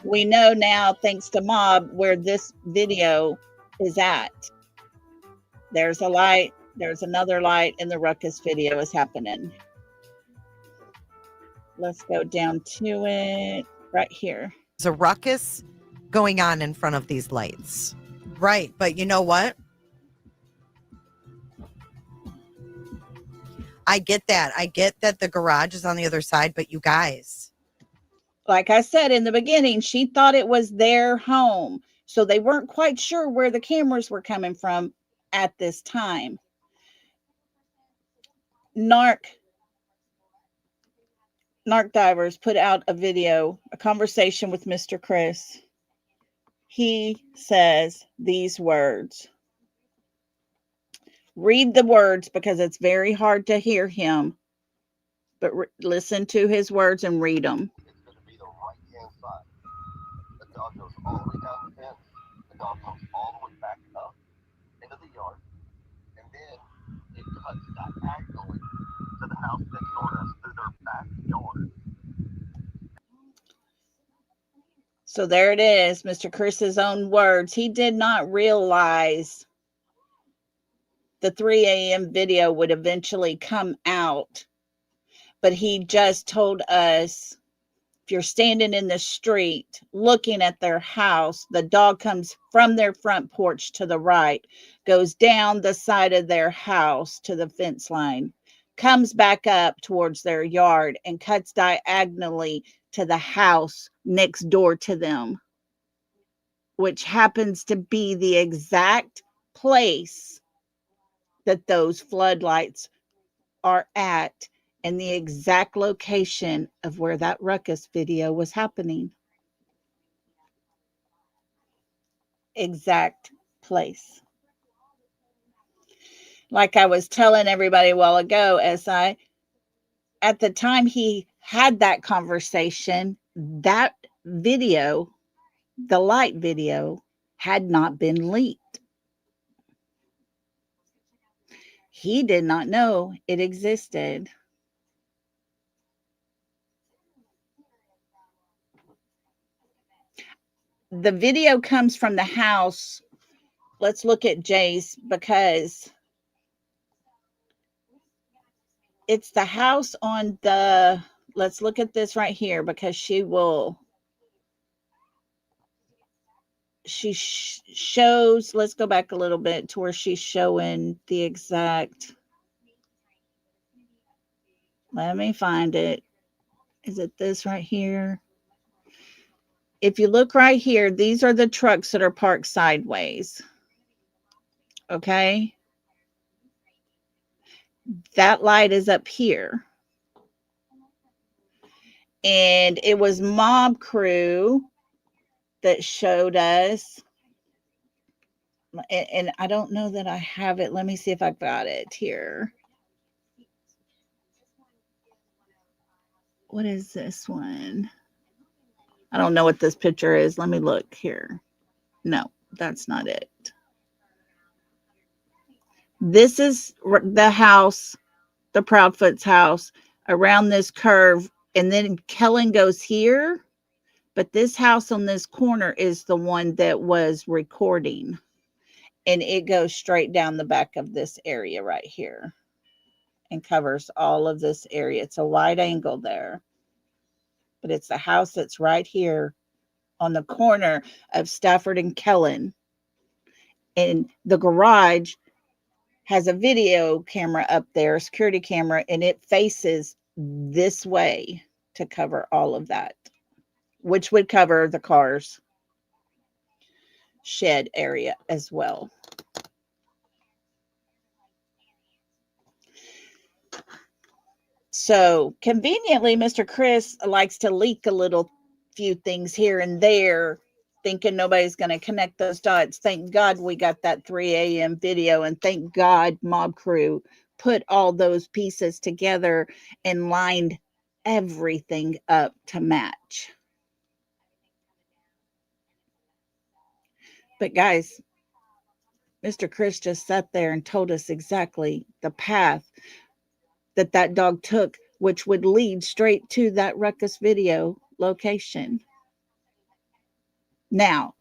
We know now, thanks to Mob, where this video is at. There's a light, there's another light, and the Ruckus video is happening. Let's go down to it right here. There's a ruckus going on in front of these lights. Right, but you know what? I get that. I get that the garage is on the other side, but you guys. Like I said in the beginning, she thought it was their home. So they weren't quite sure where the cameras were coming from at this time. Narc divers put out a video, a conversation with Mr. Chris. He says these words. Read the words because it's very hard to hear him, but listen to his words and read them. It's going to be the right-hand side. The dog goes all the way down the fence. The dog comes all the way back up into the yard. And then it cuts diagonally to the house next door to us through their backyard. So there it is, Mr. Chris's own words. He did not realize the 3 a.m. video would eventually come out, but he just told us, if you're standing in the street looking at their house, the dog comes from their front porch to the right, goes down the side of their house to the fence line, comes back up towards their yard, and cuts diagonally to the house next door to them, which happens to be the exact place that those floodlights are at, and the exact location of where that ruckus video was happening. Exact place. Like I was telling everybody a while ago, at the time he had that conversation, that video, the light video, had not been leaked. He did not know it existed. The video comes from the house. Let's look at Jay's, because it's the house on the, let's look at this right here, because she shows, let's go back a little bit to where she's showing the exact, let me find it. Is it this right here? If you look right here, these are the trucks that are parked sideways. Okay. That light is up here. And it was Mob Crew that showed us. And I don't know that I have it. Let me see if I've got it here. What is this one? I don't know what this picture is. Let me look here. No, that's not it. This is the house, the Proudfoot's house, around this curve. And then Kellen goes here. But this house on this corner is the one that was recording. And it goes straight down the back of this area right here and covers all of this area. It's a wide angle there. But it's the house that's right here on the corner of Stafford and Kellen. And the garage has a video camera up there, a security camera, and it faces this way to cover all of that, which would cover the car's shed area as well. So conveniently, Mr. Chris likes to leak a little few things here and there, thinking nobody's going to connect those dots. Thank God we got that 3 a.m. video, and thank God Mob Crew put all those pieces together and lined everything up to match. But guys, Mr. Chris just sat there and told us exactly the path that dog took, which would lead straight to that Ruckus video location. Now,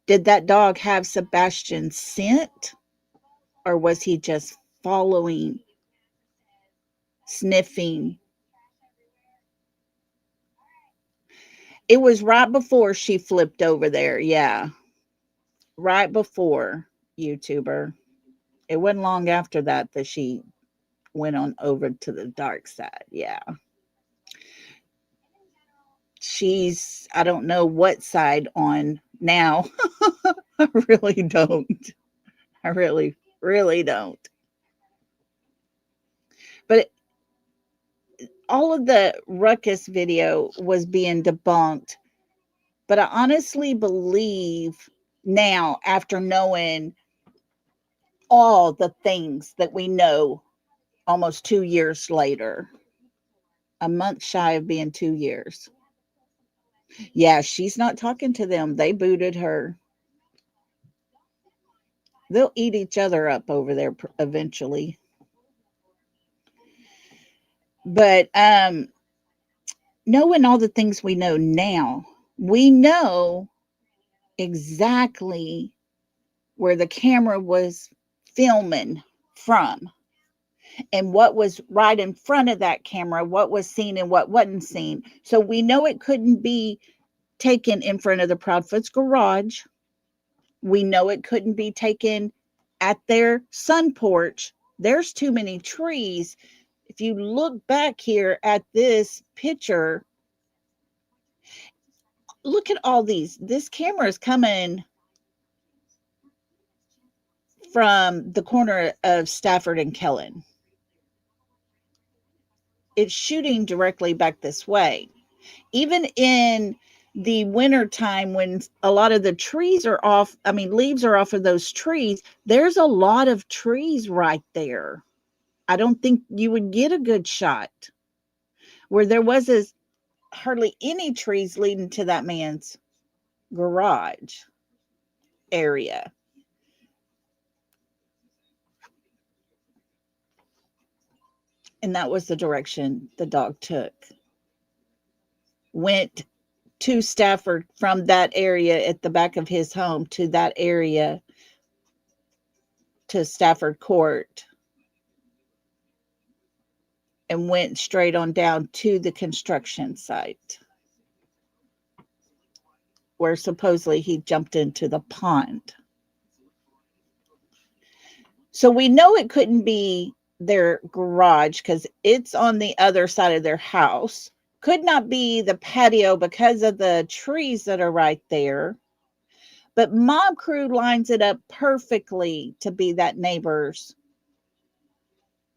did that dog have Sebastian's scent, or was he just following, sniffing? It was right before she flipped over there. Yeah. Right before, YouTuber. It wasn't long after that she went on over to the dark side. Yeah. She's, I don't know what side on now. I really don't. I really, really don't. But all of the Ruckus video was being debunked. But I honestly believe now, after knowing all the things that we know almost 2 years later, a month shy of being 2 years. Yeah, she's not talking to them. They booted her. They'll eat each other up over there eventually. But knowing all the things we know now, we know exactly where the camera was filming from and what was right in front of that camera, what was seen and what wasn't seen. So we know it couldn't be taken in front of the Proudfoot's garage. We know it couldn't be taken at their sun porch. There's too many trees. If you look back here at this picture, look at all these. This camera is coming from the corner of Stafford and Kellen. It's shooting directly back this way. Even in the winter time when a lot of the trees are off, leaves are off of those trees, there's a lot of trees right there. I don't think you would get a good shot where there was hardly any trees leading to that man's garage area. And that was the direction the dog took. Went to Stafford from that area at the back of his home to that area to Stafford Court and went straight on down to the construction site where supposedly he jumped into the pond. So we know it couldn't be their garage because it's on the other side of their house. Could not be the patio because of the trees that are right there. But Mob Crew lines it up perfectly to be that neighbor's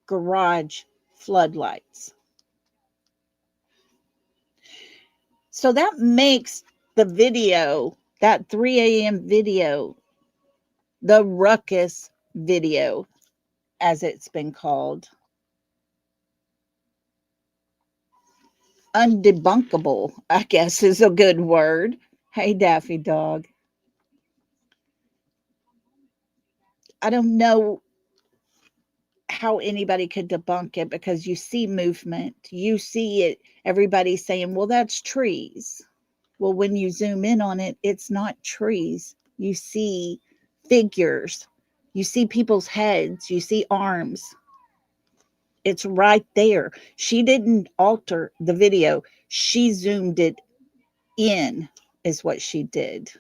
garage floodlights. So that makes the video, that 3 a.m. video, the Ruckus video, as it's been called. Undebunkable, I guess, is a good word. Hey, Daffy Dog. I don't know how anybody could debunk it because you see movement. You see it. Everybody's saying, well, that's trees. Well, when you zoom in on it, it's not trees. You see figures. You see people's heads. You see arms. It's right there. She didn't alter the video. She zoomed it in, is what she did.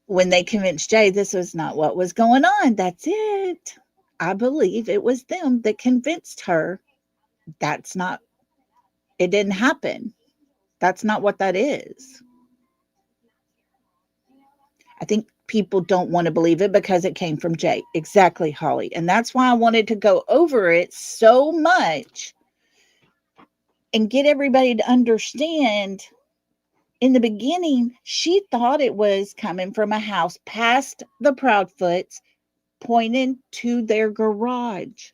When they convinced Jay this was not what was going on, that's it. I believe it was them that convinced her that's not, it didn't happen. That's not what that is. I think people don't want to believe it because it came from Jay. Exactly, Holly. And that's why I wanted to go over it so much and get everybody to understand. In the beginning, she thought it was coming from a house past the Proudfoots, pointing to their garage.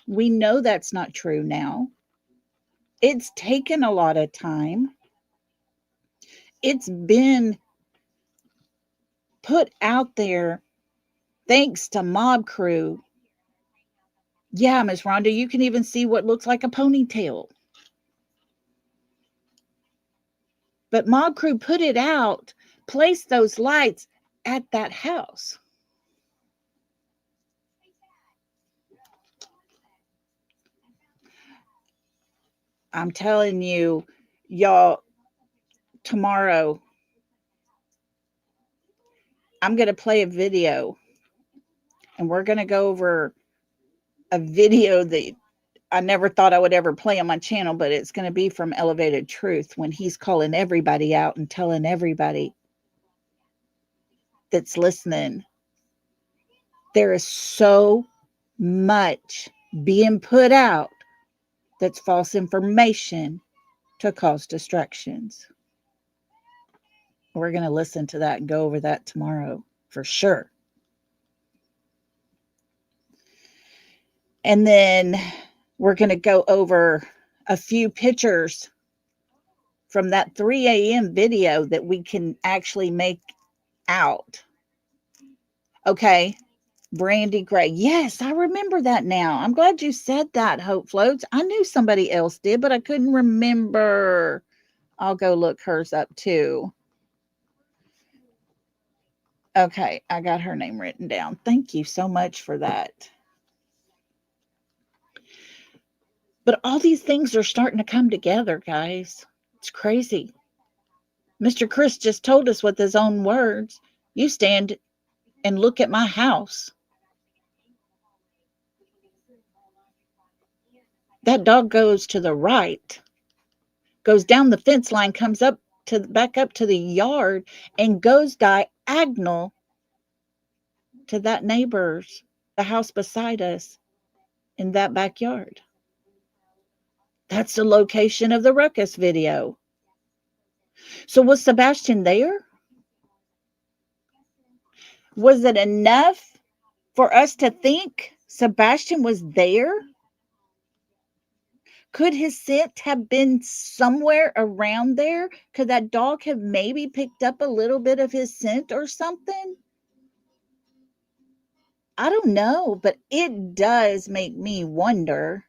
We know that's not true now. It's taken a lot of time. It's been put out there thanks to Mob Crew. Yeah, Miss Rhonda, you can even see what looks like a ponytail. But Mob Crew put it out, placed those lights at that house. I'm telling you, y'all, tomorrow, I'm going to play a video and we're going to go over a video that I never thought I would ever play on my channel, but it's going to be from Elevated Truth when he's calling everybody out and telling everybody that's listening. There is so much being put out that's false information to cause distractions. We're going to listen to that and go over that tomorrow for sure. And then we're going to go over a few pictures from that 3 a.m. video that we can actually make out. Okay. Brandy Gray. Yes, I remember that now. I'm glad you said that, Hope Floats. I knew somebody else did, but I couldn't remember. I'll go look hers up too. Okay, I got her name written down. Thank you so much for that. But all these things are starting to come together, guys. It's crazy. Mr. Chris just told us with his own words, you stand and look at my house. That dog goes to the right, goes down the fence line, comes up to back up to the yard, and goes diagonal to that neighbor's, the house beside us in that backyard. That's the location of the Ruckus video. So was Sebastian there? Was it enough for us to think Sebastian was there? Could his scent have been somewhere around there? Could that dog have maybe picked up a little bit of his scent or something? I don't know, but it does make me wonder.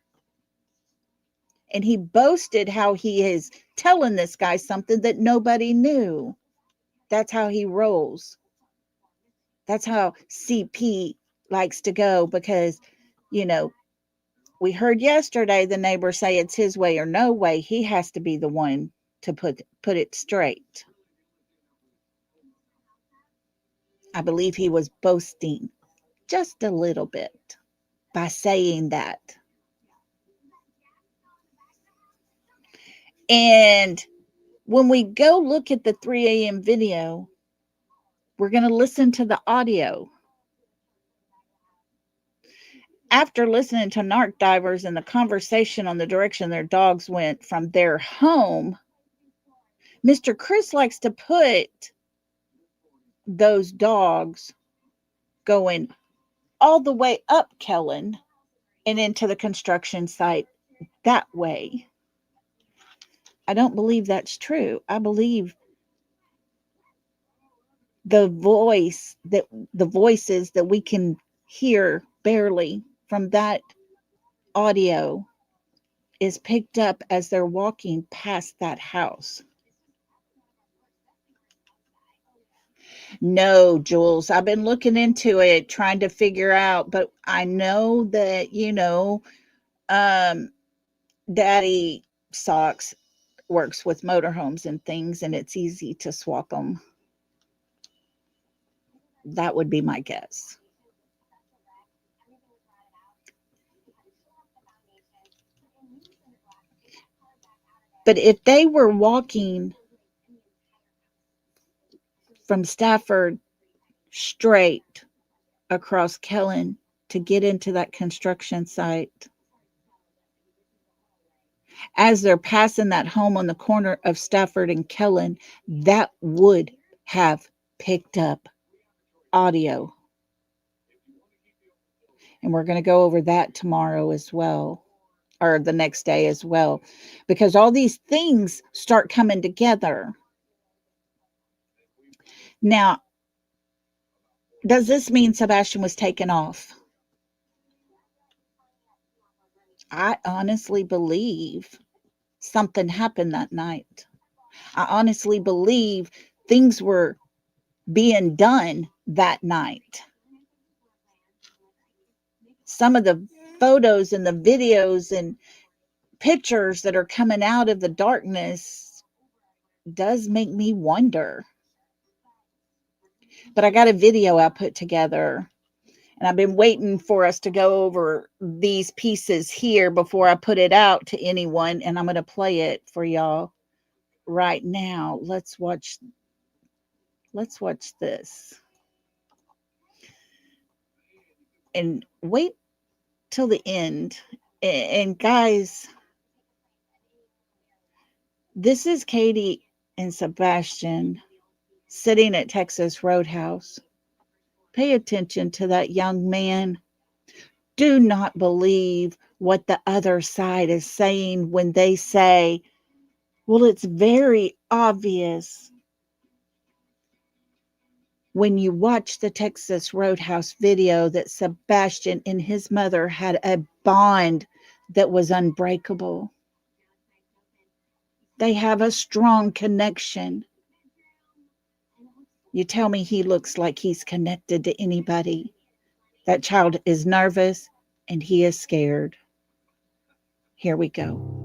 And he boasted how he is telling this guy something that nobody knew. That's how he rolls. That's how CP likes to go because, you know, we heard yesterday the neighbor say it's his way or no way. He has to be the one to put it straight. I believe he was boasting just a little bit by saying that. And when we go look at the 3 a.m. video, we're going to listen to the audio. After listening to narc divers and the conversation on the direction their dogs went from their home, Mr. Chris likes to put those dogs going all the way up Kellen and into the construction site that way. I don't believe that's true. I believe the voices that we can hear barely from that audio is picked up as they're walking past that house. No, Jules, I've been looking into it, trying to figure out, but I know that, Daddy Socks works with motorhomes and things, and it's easy to swap them. That would be my guess. But if they were walking from Stafford straight across Kellen to get into that construction site, as they're passing that home on the corner of Stafford and Kellen, that would have picked up audio. And we're going to go over that tomorrow as well, or the next day as well, because all these things start coming together. Now, does this mean Sebastian was taken off? I honestly believe something happened that night. I honestly believe things were being done that night. Some of the photos and the videos and pictures that are coming out of the darkness does make me wonder. But I got a video I put together, and I've been waiting for us to go over these pieces here before I put it out to anyone, and I'm going to play it for y'all right now. Let's watch this. And wait till the end. And guys, this is Katie and Sebastian sitting at Texas Roadhouse. Pay attention to that young man. Do not believe what the other side is saying when they say, well, it's very obvious when you watch the Texas Roadhouse video, that Sebastian and his mother had a bond that was unbreakable. They have a strong connection. You tell me he looks like he's connected to anybody. That child is nervous and he is scared. Here we go.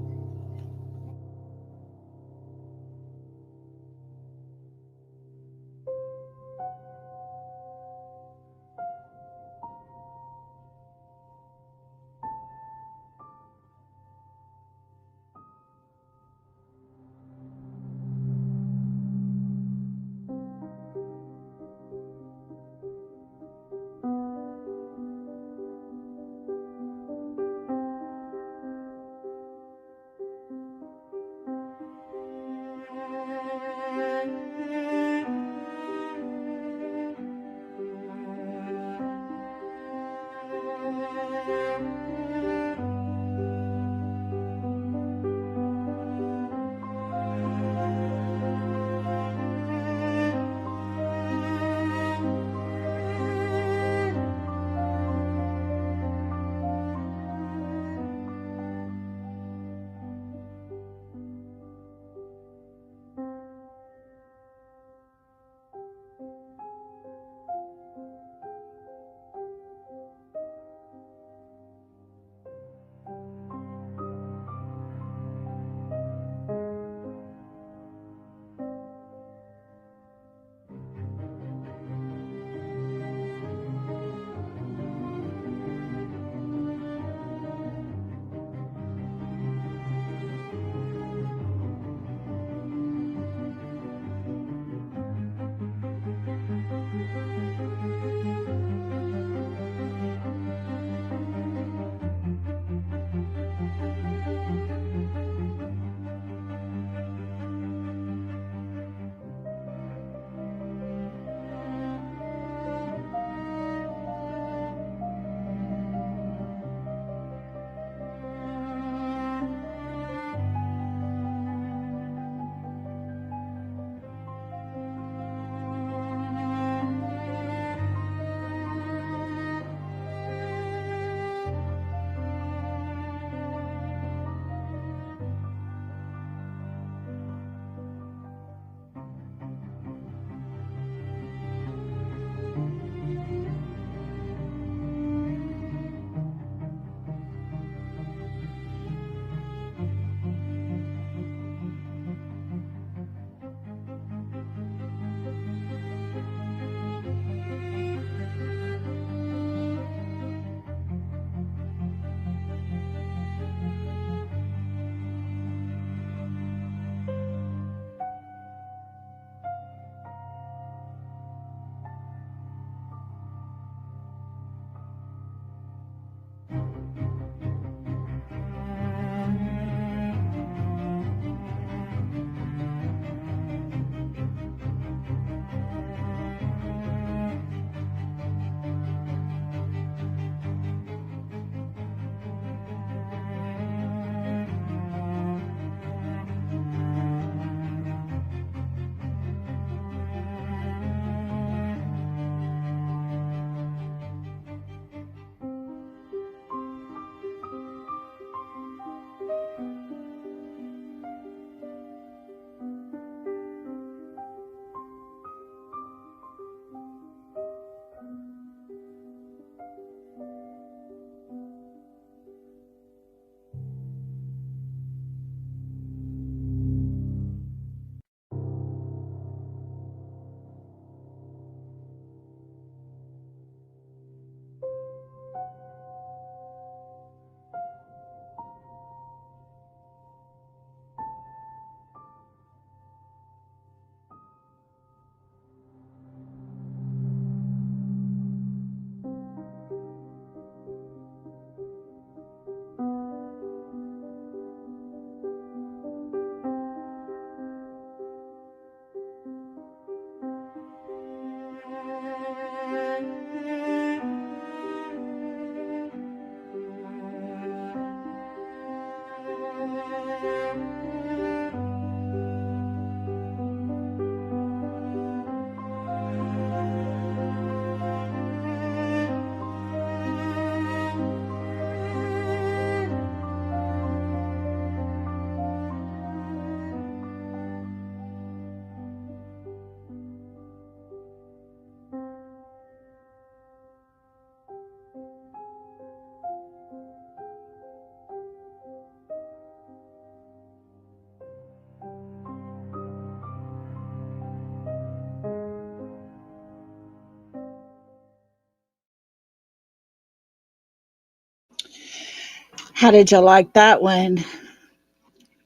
How did you like that one?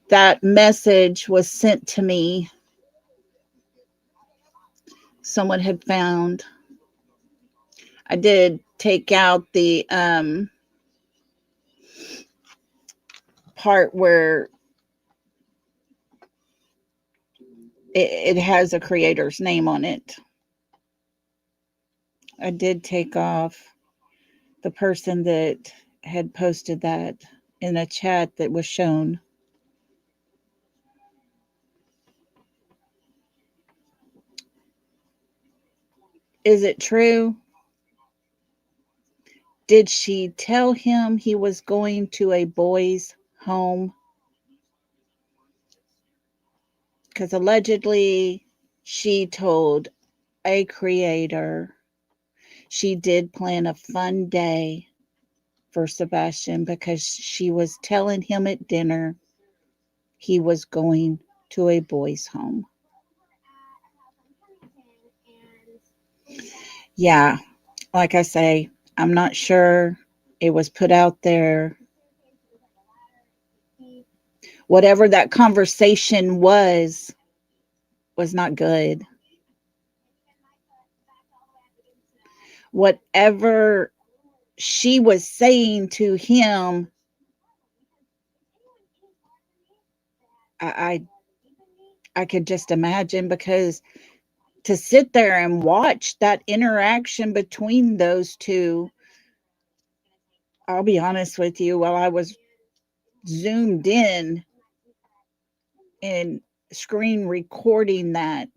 That message was sent to me. Someone had found. I did take out the part where it has a creator's name on it. I did take off the person that had posted that in a chat that was shown. Is it true? Did she tell him he was going to a boys' home? Because allegedly she told a creator she did plan a fun day for Sebastian because she was telling him at dinner he was going to a boys' home. Yeah, like I say, I'm not sure it was put out there. Whatever that conversation was not good. Whatever she was saying to him, I could just imagine, because to sit there and watch that interaction between those two, I'll be honest with you, while I was zoomed in and screen recording that,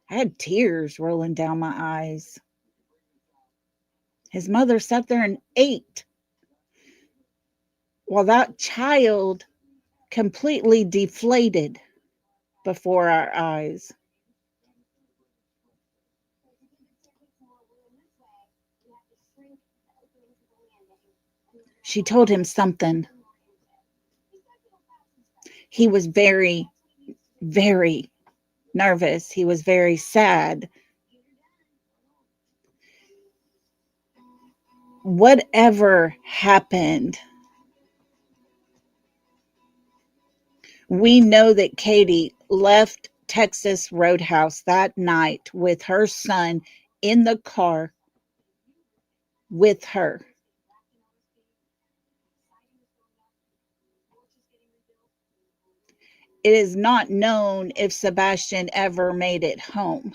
I had tears rolling down my eyes. His mother sat there and ate while that child completely deflated before our eyes. She told him something. He was very, very nervous. He was very sad. Whatever happened, we know that Katie left Texas Roadhouse that night with her son in the car with her. It is not known if Sebastian ever made it home.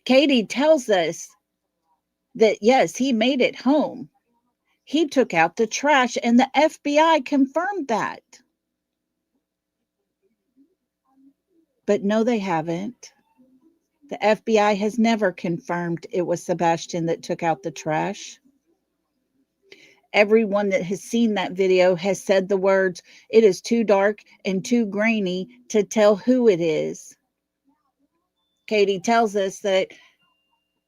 Katie tells us that yes, he made it home. He took out the trash, and the FBI confirmed that. But no, they haven't. The FBI has never confirmed it was Sebastian that took out the trash. Everyone that has seen that video has said the words, "It is too dark and too grainy to tell who it is." Katie tells us that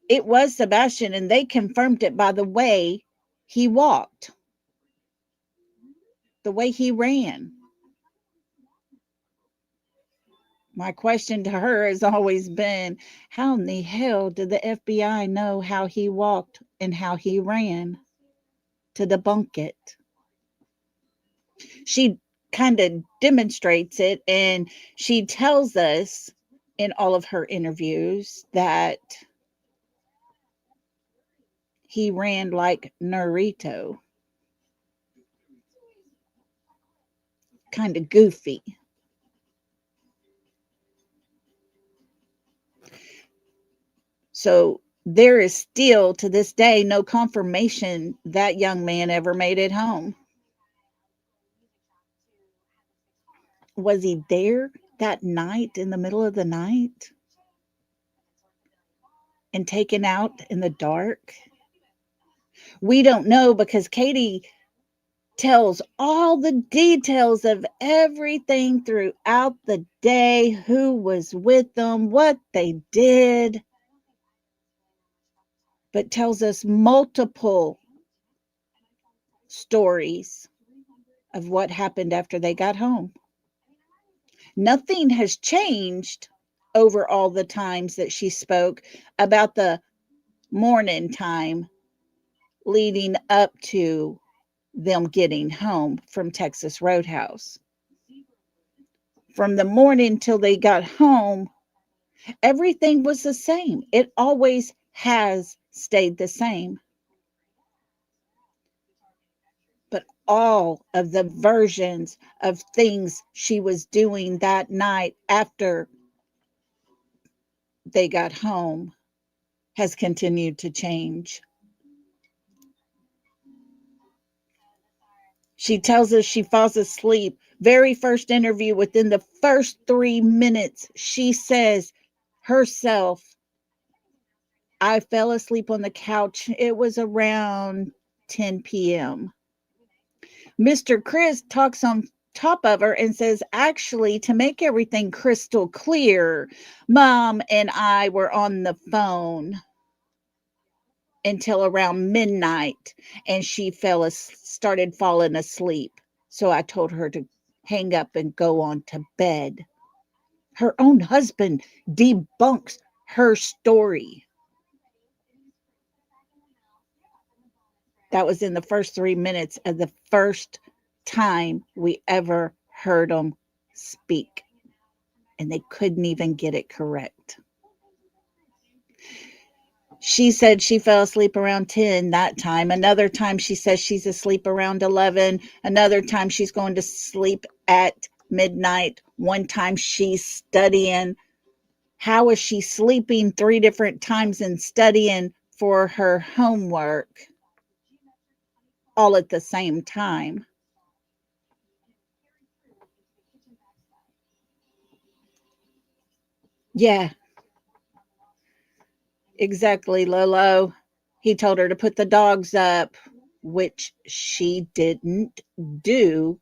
it was Sebastian, and they confirmed it by the way he walked, the way he ran. My question to her has always been, how in the hell did the FBI know how he walked and how he ran to debunk it? She kind of demonstrates it, and she tells us in all of her interviews that he ran like Naruto. Kind of goofy. So there is still to this day no confirmation that young man ever made it home. Was he there that night in the middle of the night and taken out in the dark? We don't know, because Katie tells all the details of everything throughout the day, who was with them, what they did, but tells us multiple stories of what happened after they got home. Nothing has changed over all the times that she spoke about the morning time leading up to them getting home from Texas Roadhouse. From the morning till they got home, everything was the same. It always has stayed the same. But all of the versions of things she was doing that night after they got home has continued to change. She tells us she falls asleep. Very first interview, within the first 3 minutes, she says herself, I fell asleep on the couch. It was around 10 p.m. Mr. Chris talks on top of her and says, actually, to make everything crystal clear, Mom and I were on the phone until around midnight and she started falling asleep. So I told her to hang up and go on to bed. Her own husband debunks her story. That was in the first 3 minutes of the first time we ever heard them speak. And they couldn't even get it correct. She said she fell asleep around 10 that time. Another time she says she's asleep around 11. Another time she's going to sleep at midnight. One time she's studying. How is she sleeping 3 different times and studying for her homework all at the same time? Yeah, exactly, Lolo. He told her to put the dogs up, which she didn't do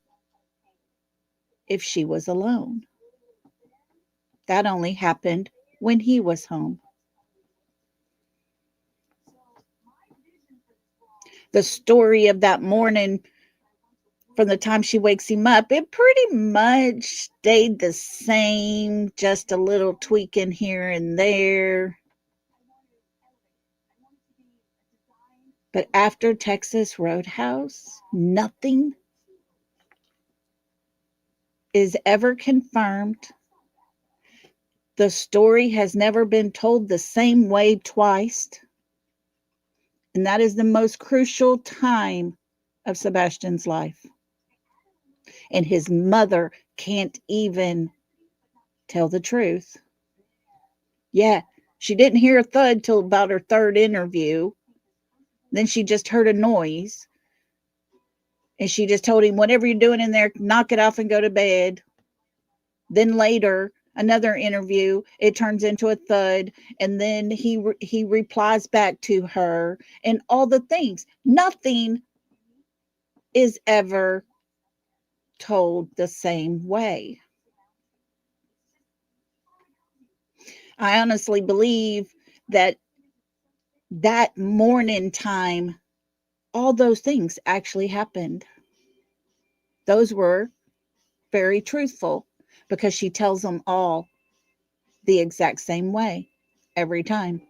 if she was alone. That only happened when he was home. The story of that morning, from the time she wakes him up, it pretty much stayed the same, just a little tweaking here and there. But after Texas Roadhouse, nothing is ever confirmed. The story has never been told the same way twice. And that is the most crucial time of Sebastian's life. And his mother can't even tell the truth. Yeah, she didn't hear a thud till about her third interview. Then she just heard a noise. And she just told him, whatever you're doing in there, knock it off and go to bed. Then later, another interview, it turns into a thud. And then he replies back to her and all the things. Nothing is ever told the same way. I honestly believe that morning time, all those things actually happened. Those were very truthful because she tells them all the exact same way every time.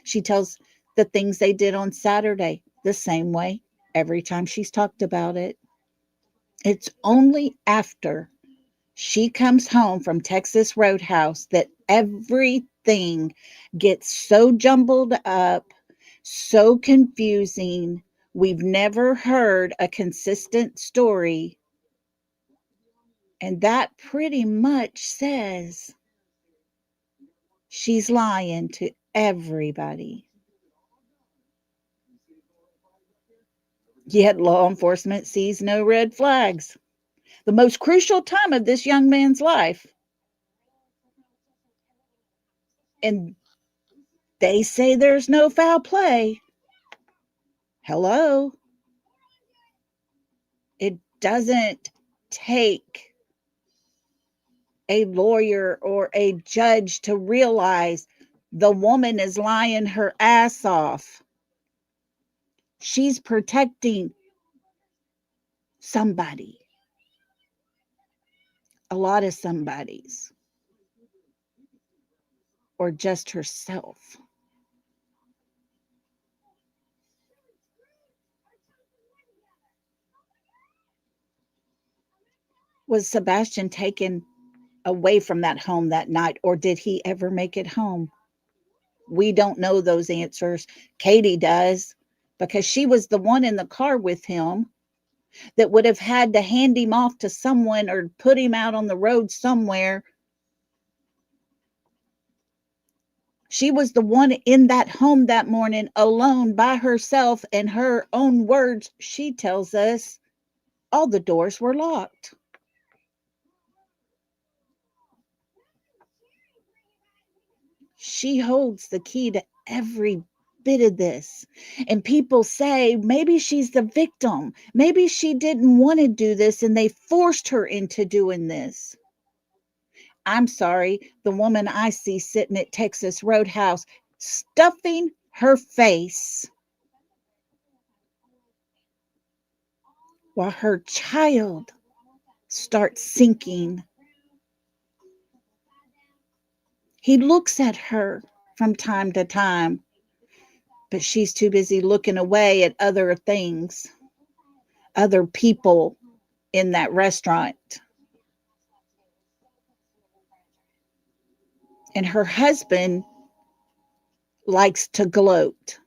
She tells the things they did on Saturday the same way every time she's talked about it. It's only after she comes home from Texas Roadhouse that everything gets so jumbled up, so confusing. We've never heard a consistent story. And that pretty much says she's lying to everybody. Yet law enforcement sees no red flags. The most crucial time of this young man's life. And they say there's no foul play. Hello? It doesn't take a lawyer or a judge to realize the woman is lying her ass off. She's protecting somebody, a lot of somebodies, or just herself. Was Sebastian taken away from that home that night, or did he ever make it home? We don't know those answers. Katie does, because she was the one in the car with him that would have had to hand him off to someone or put him out on the road somewhere. She was the one in that home that morning alone by herself, and her own words, she tells us all the doors were locked. She holds the key to every bit of this. And people say maybe she's the victim. Maybe she didn't want to do this and they forced her into doing this. I'm sorry, the woman I see sitting at Texas Roadhouse, stuffing her face while her child starts sinking. He looks at her from time to time, but she's too busy looking away at other things, other people in that restaurant. And her husband likes to gloat.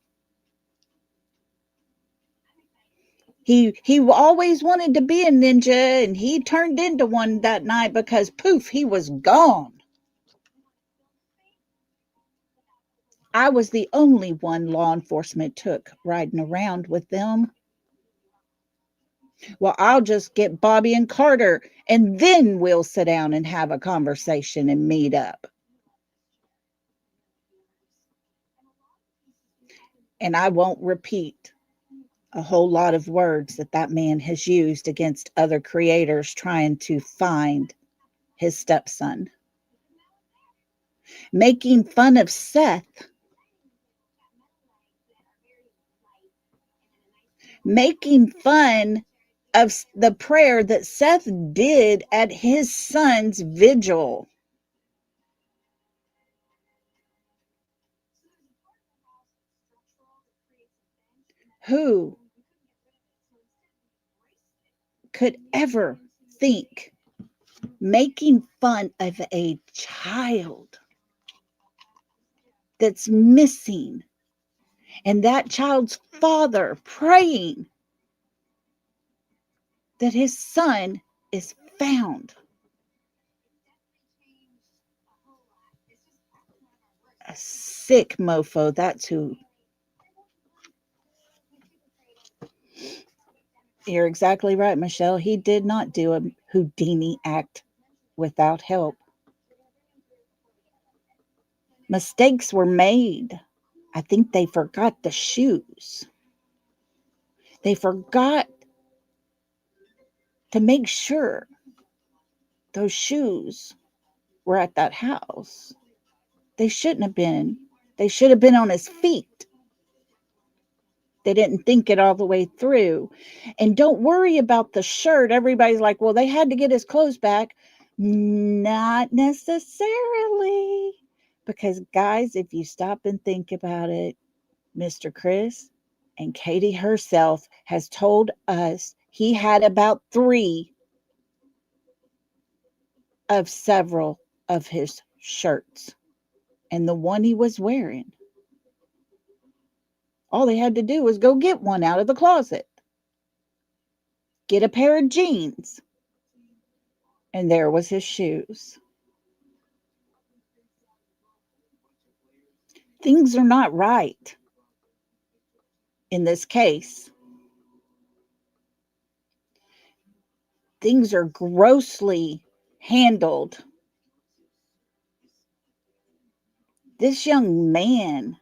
He always wanted to be a ninja, and he turned into one that night because poof, he was gone. I was the only one law enforcement took riding around with them. Well, I'll just get Bobby and Carter, and then we'll sit down and have a conversation and meet up. And I won't repeat a whole lot of words that man has used against other creators trying to find his stepson. Making fun of Seth. Making fun of the prayer that Seth did at his son's vigil. Who could ever think making fun of a child that's missing and that child's father praying that his son is found? A sick mofo, that's who. You're exactly right, Michelle. He did not do a Houdini act without help. Mistakes were made. I think they forgot the shoes. They forgot to make sure those shoes were at that house. They shouldn't have been. They should have been on his feet. They didn't think it all the way through. And don't worry about the shirt. Everybody's like, well, they had to get his clothes back. Not necessarily. Because, guys, if you stop and think about it, Mr. Chris and Katie herself has told us he had about 3 of several of his shirts. And the one he was wearing, all they had to do was go get one out of the closet, get a pair of jeans, and there was his shoes. Things are not right in this case. Things are grossly handled. This young man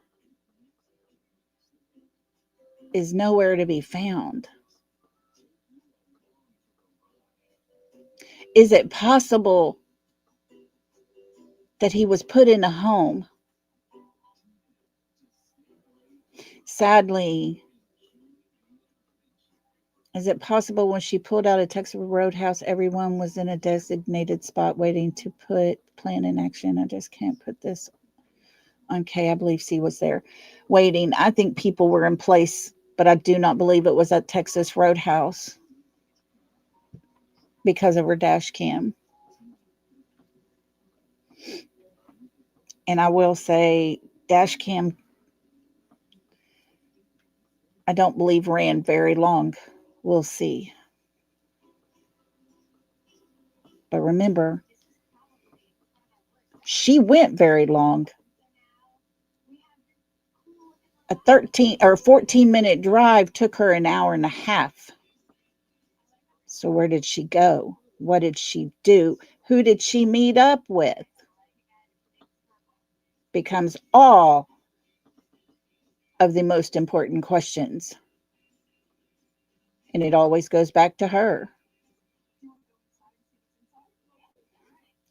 is nowhere to be found. Is it possible that he was put in a home? Sadly, is it possible when she pulled out of Texas Roadhouse, everyone was in a designated spot waiting to put plan in action? I just can't put this on K. I believe C was there waiting. I think people were in place, but I do not believe it was at Texas Roadhouse. because of her dash cam. And I will say, dash cam, I don't believe ran very long. We'll see. But remember, she went very long. A 13 or 14-minute drive took her an hour and a half. So where did she go? What did she do? Who did she meet up with? Becomes all of the most important questions. And it always goes back to her.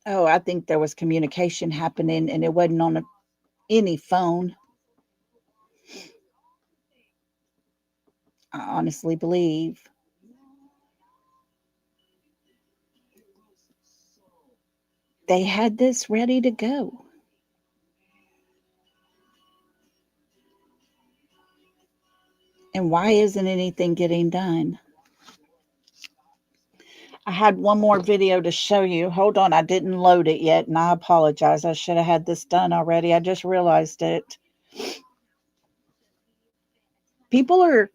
Oh, I think there was communication happening and it wasn't on any phone. I honestly believe. They had this ready to go. And why isn't anything getting done? I had one more video to show you. Hold on, I didn't load it yet, and I apologize. I should have had this done already. I just realized it. People are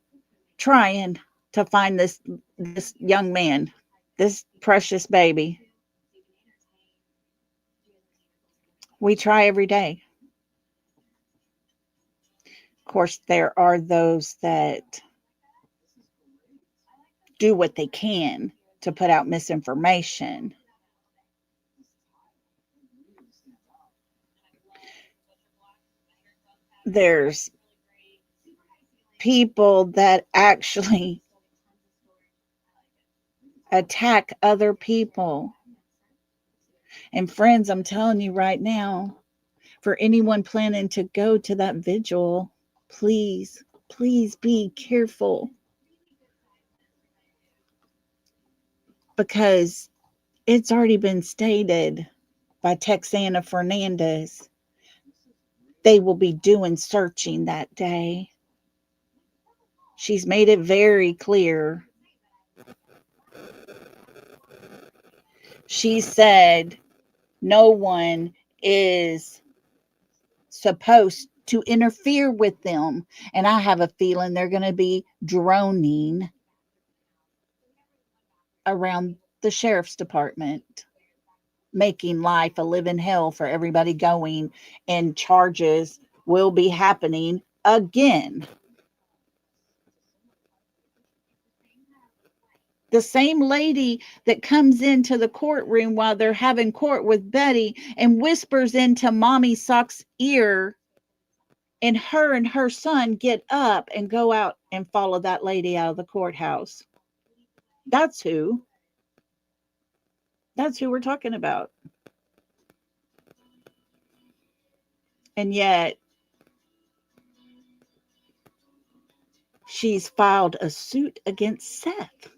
trying to find this young man, this precious baby. We try every day. Of course, there are those that do what they can to put out misinformation. There's people that actually attack other people. And friends, I'm telling you right now, for anyone planning to go to that vigil, please, please be careful. Because it's already been stated by Texana Fernandez, they will be doing searching that day. She's made it very clear. She said no one is supposed to interfere with them. And I have a feeling they're going to be droning around the sheriff's department, making life a living hell for everybody going, and charges will be happening again. The same lady that comes into the courtroom while they're having court with Betty and whispers into Mommy Sock's ear, and her son get up and go out and follow that lady out of the courthouse. That's who. That's who we're talking about. And yet, she's filed a suit against Seth.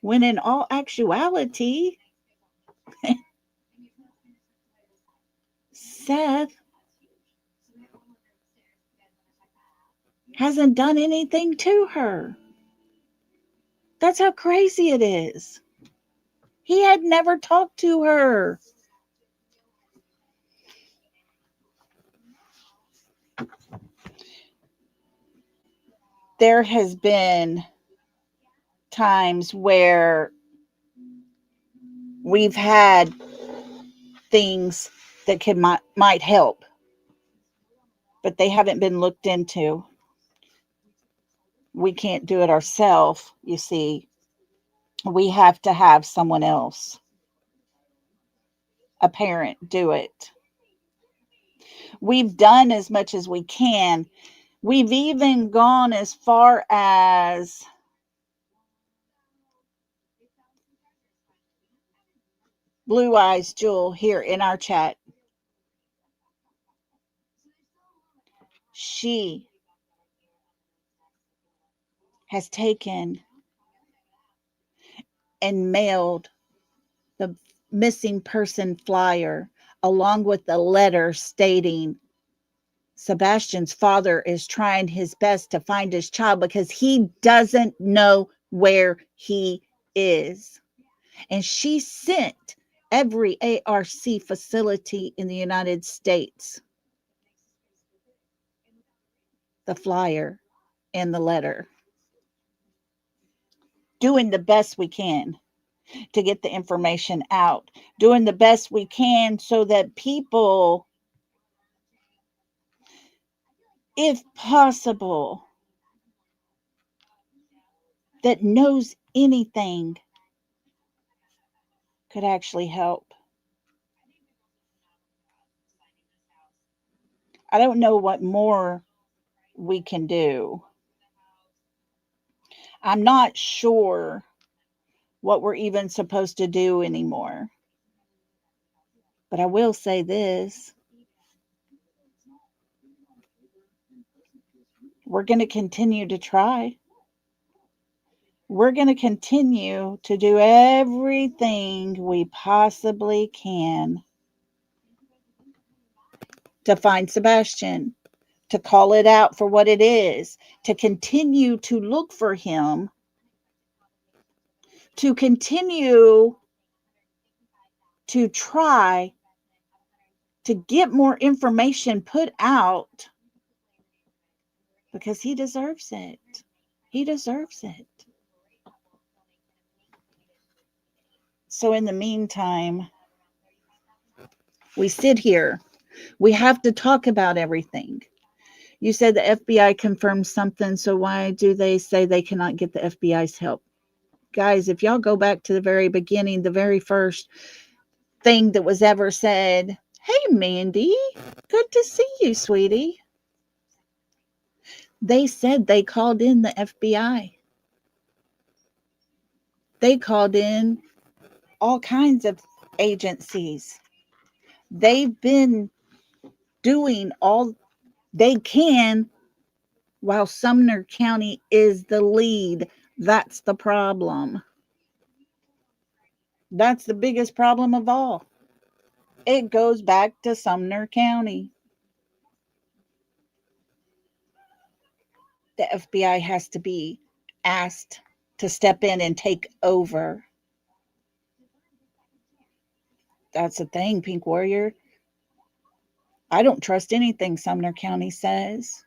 When in all actuality, Seth hasn't done anything to her. That's how crazy it is. He had never talked to her. There has been times where we've had things that might help, but they haven't been looked into. We can't do it ourselves, you see. We have to have someone else, a parent, do it. We've done as much as we can. We've even gone as far as Blue Eyes Jewel here in our chat. She has taken and mailed the missing person flyer along with the letter stating Sebastian's father is trying his best to find his child because he doesn't know where he is. And she sent every ARC facility in the United States the flyer and the letter, doing the best we can to get the information out, doing the best we can so that people, if possible, that knows anything could actually help. I don't know what more we can do. I'm not sure what we're even supposed to do anymore. But I will say this, we're going to continue to try. We're going to continue to do everything we possibly can to find Sebastian, to call it out for what it is, to continue to look for him, to continue to try to get more information put out because he deserves it. He deserves it. So in the meantime, we sit here. We have to talk about everything. You said the FBI confirmed something, so why do they say they cannot get the FBI's help? Guys, if y'all go back to the very beginning, the very first thing that was ever said, hey, Mandy, good to see you, sweetie. They said they called in the FBI. They called in all kinds of agencies. They've been doing all they can while Sumner County is the lead. That's the problem. That's the biggest problem of all. It goes back to Sumner County. The FBI has to be asked to step in and take over. That's the thing, Pink Warrior. I don't trust anything Sumner County says.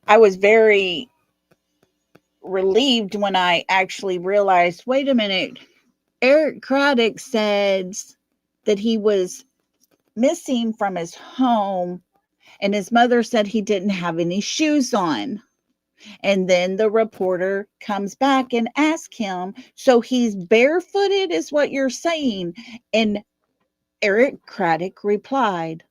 I was very relieved when I actually realized, wait a minute, Eric Craddock says that he was missing from his home and his mother said he didn't have any shoes on. And then the reporter comes back and asks him, so he's barefooted is what you're saying? And Eric Craddock replied,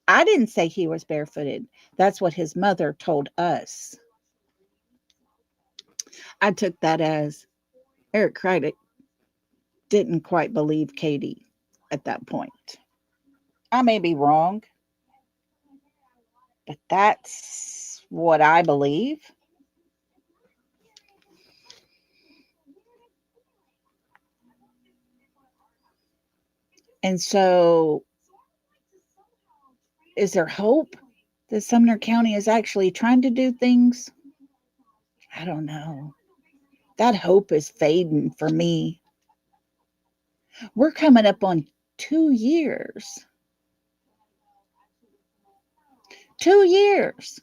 I didn't say he was barefooted. That's what his mother told us. I took that as Eric Craddock didn't quite believe Katie at that point. I may be wrong, but that's what I believe. And so, is there hope that Sumner County is actually trying to do things? I don't know. That hope is fading for me. We're coming up on 2 years. 2 years.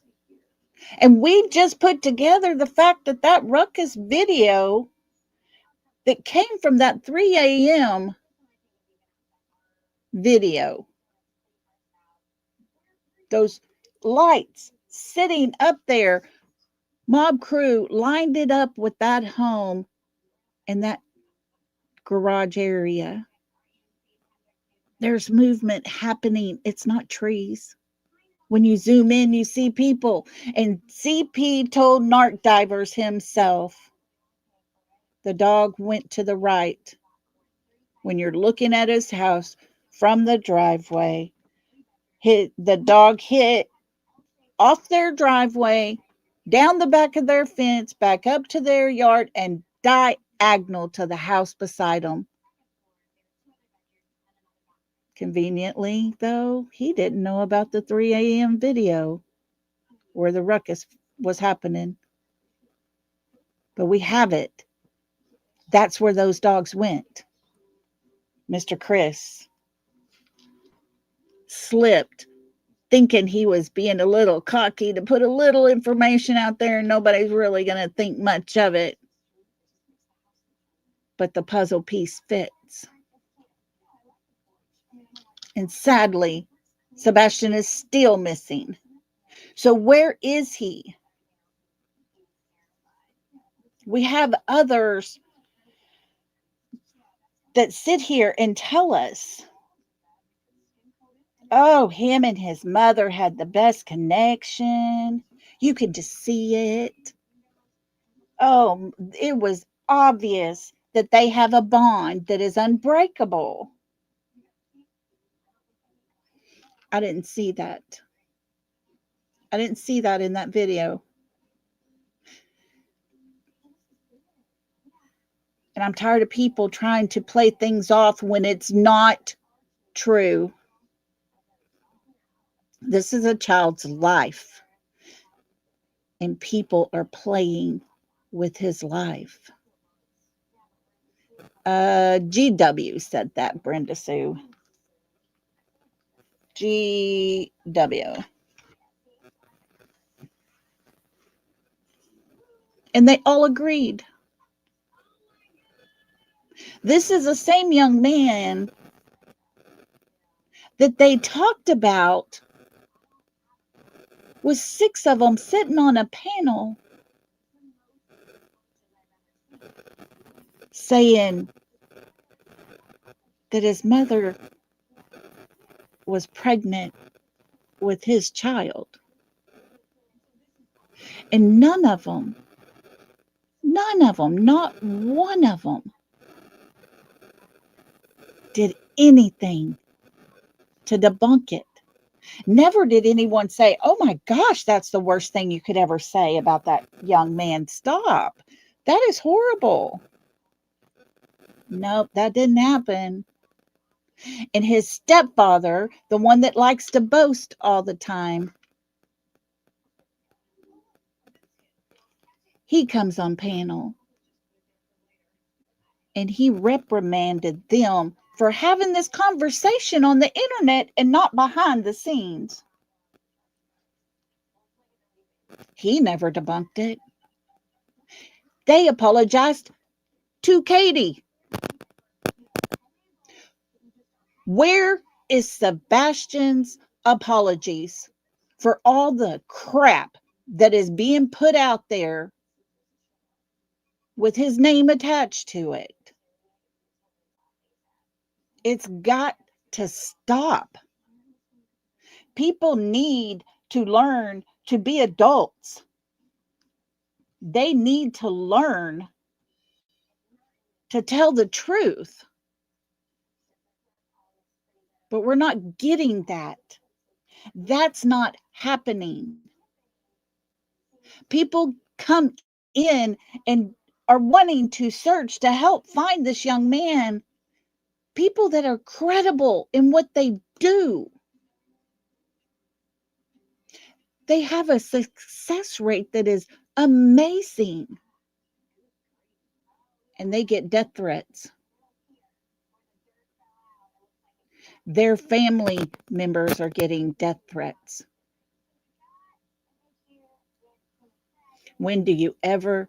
And we've just put together the fact that that Ruckus video that came from that 3 a.m. video, those lights sitting up there, mob crew lined it up with that home and that garage area. There's movement happening. It's not trees. When you zoom in, you see people. And CP told Narc Divers himself, the dog went to the right. When you're looking at his house from the driveway, the dog hit off their driveway, down the back of their fence, back up to their yard, and diagonal to the house beside them. Conveniently, though, he didn't know about the 3 a.m. video where the ruckus was happening. But we have it. That's where those dogs went. Mr. Chris slipped, thinking he was being a little cocky to put a little information out there and nobody's really going to think much of it. But the puzzle piece fits. And sadly, Sebastian is still missing. So where is he? We have others that sit here and tell us, oh, him and his mother had the best connection. You could just see it. Oh, it was obvious that they have a bond that is unbreakable. I didn't see that. I didn't see that in that video. And I'm tired of people trying to play things off when it's not true. This is a child's life. And people are playing with his life. GW said that, Brenda Sue. GW. And they all agreed. This is the same young man that they talked about with 6 of them sitting on a panel saying that his mother was pregnant with his child. And none of them, not one of them, did anything to debunk it. Never did anyone say, oh my gosh, that's the worst thing you could ever say about that young man. Stop. That is horrible. Nope, that didn't happen. And his stepfather, the one that likes to boast all the time, he comes on panel and he reprimanded them for having this conversation on the internet and not behind the scenes. He never debunked it. They apologized to Katie. Where is Sebastian's apologies for all the crap that is being put out there with his name attached to it? It's got to stop. People need to learn to be adults. They need to learn to tell the truth. But we're not getting that. That's not happening. People come in and are wanting to search to help find this young man. People that are credible in what they do. They have a success rate that is amazing. And they get death threats. Their family members are getting death threats. When do you ever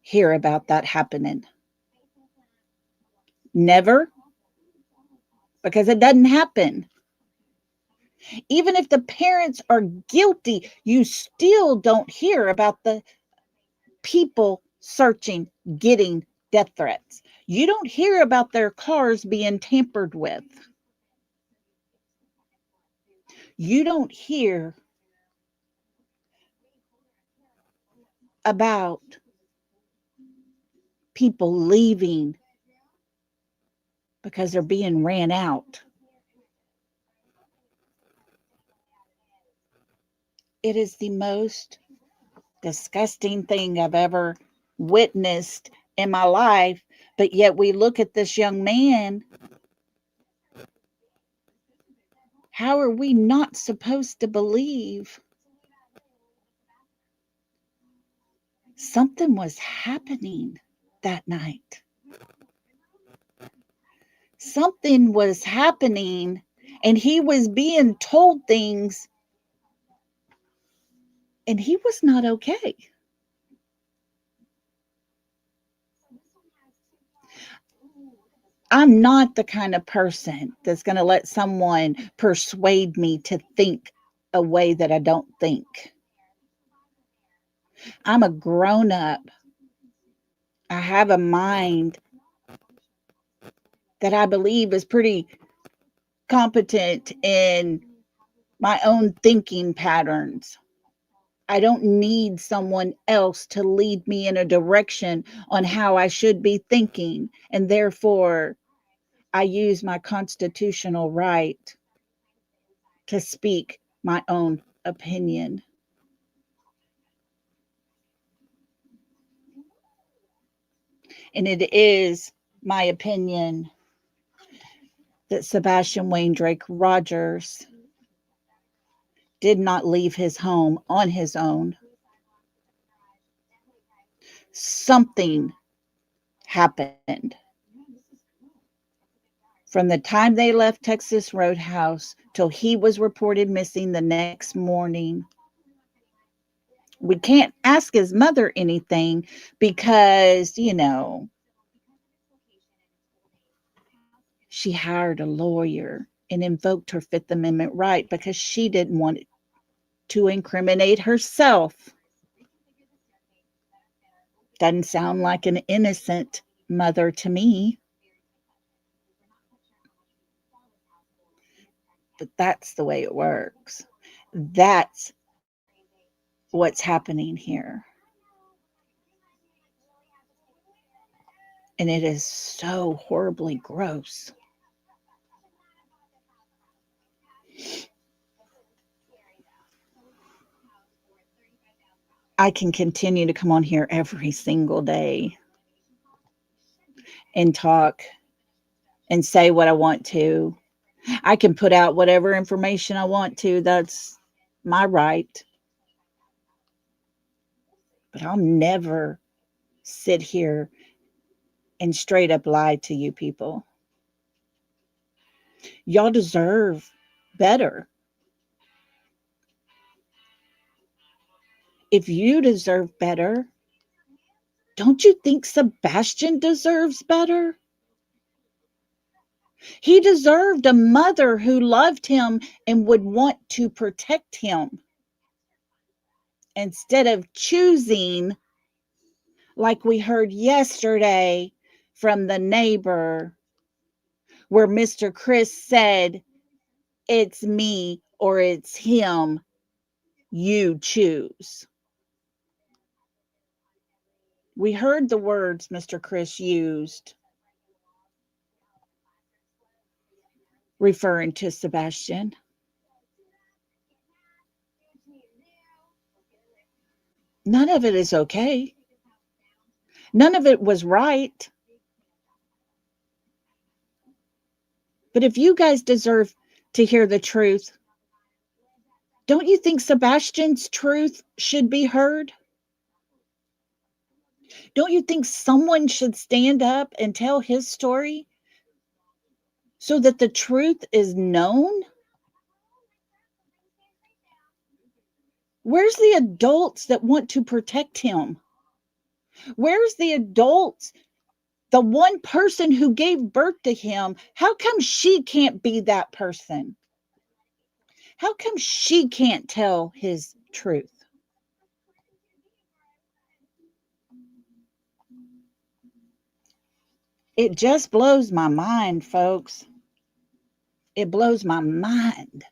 hear about that happening? Never? Because it doesn't happen. Even if the parents are guilty, you still don't hear about the people searching, getting death threats. You don't hear about their cars being tampered with. You don't hear about people leaving because they're being ran out. It is the most disgusting thing I've ever witnessed in my life. But yet we look at this young man. How are we not supposed to believe something was happening that night. Something was happening, and he was being told things, and he was not okay. I'm not the kind of person that's going to let someone persuade me to think a way that I don't think. I'm a grown up. I have a mind that I believe is pretty competent in my own thinking patterns. I don't need someone else to lead me in a direction on how I should be thinking. And therefore, I use my constitutional right to speak my own opinion. And it is my opinion that Sebastian Wayne Drake Rogers did not leave his home on his own. Something happened. From the time they left Texas Roadhouse till he was reported missing the next morning. We can't ask his mother anything because, she hired a lawyer and invoked her Fifth Amendment right because she didn't want to incriminate herself. Doesn't sound like an innocent mother to me. But that's the way it works. That's what's happening here. And it is so horribly gross. I can continue to come on here every single day and talk and say what I want to. I can put out whatever information I want to. That's my right. But I'll never sit here and straight up lie to you people. Y'all deserve better. If you deserve better, don't you think Sebastian deserves better? He deserved a mother who loved him and would want to protect him instead of choosing, like we heard yesterday from the neighbor, where Mr. Chris said, "It's me or it's him. You choose." We heard the words Mr. Chris used referring to Sebastian. None of it is okay. None of it was right. But if you guys deserve to hear the truth, don't you think Sebastian's truth should be heard? Don't you think someone should stand up and tell his story so that the truth is known? Where's the adults that want to protect him? Where's the adults? The one person who gave birth to him, how come she can't be that person? How come she can't tell his truth? It just blows my mind, folks. It blows my mind.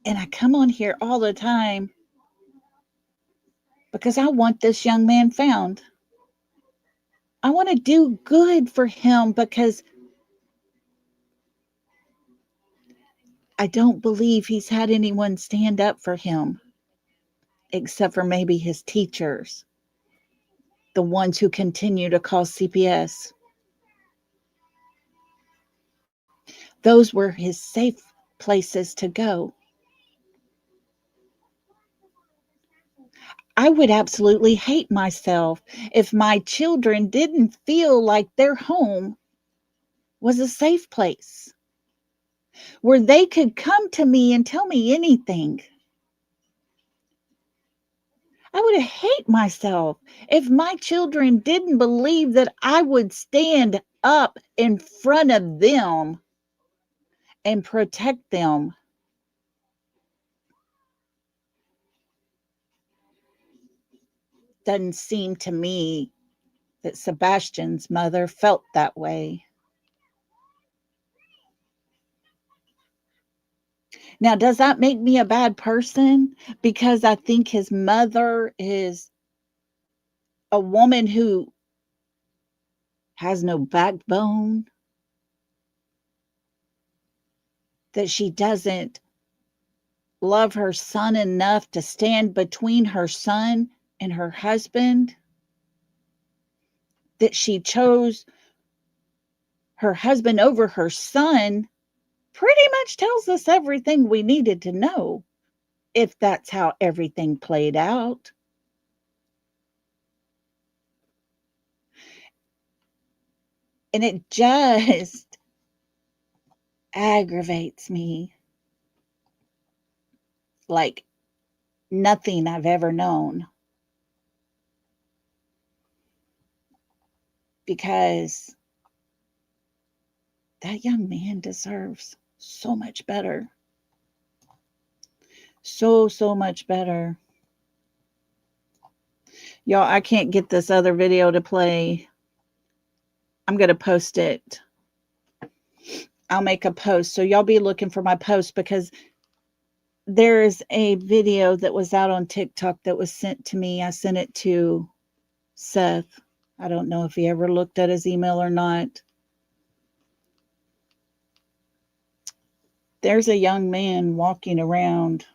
And I come on here all the time because I want this young man found. I want to do good for him because I don't believe he's had anyone stand up for him except for maybe his teachers, the ones who continue to call CPS. those were his safe places to go. I would absolutely hate myself if my children didn't feel like their home was a safe place where they could come to me and tell me anything. I would hate myself if my children didn't believe that I would stand up in front of them and protect them. Doesn't seem to me that Sebastian's mother felt that way. Now, does that make me a bad person because I think his mother is a woman who has no backbone? That she doesn't love her son enough to stand between her son and her husband? That she chose her husband over her son pretty much tells us everything we needed to know if that's how everything played out. And it just aggravates me like nothing I've ever known. Because that young man deserves so much better. So much better. Y'all, I can't get this other video to play. I'm going to post it. I'll make a post. So y'all be looking for my post because there's a video that was out on TikTok that was sent to me. I sent it to Seth. I don't know if he ever looked at his email or not. There's a young man walking around.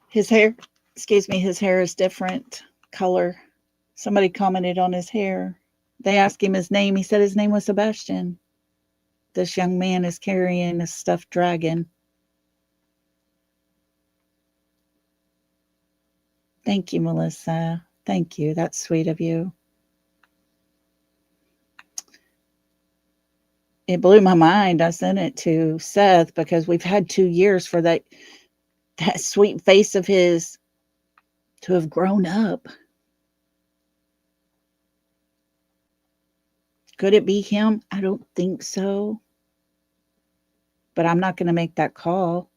His hair, his hair is different color. Somebody commented on his hair. They asked him his name. He said his name was Sebastian. This young man is carrying a stuffed dragon. Thank you, Melissa. Thank you. That's sweet of you. It blew my mind. I sent it to Seth because we've had 2 years for that sweet face of his to have grown up. Could it be him? I don't think so. But I'm not going to make that call.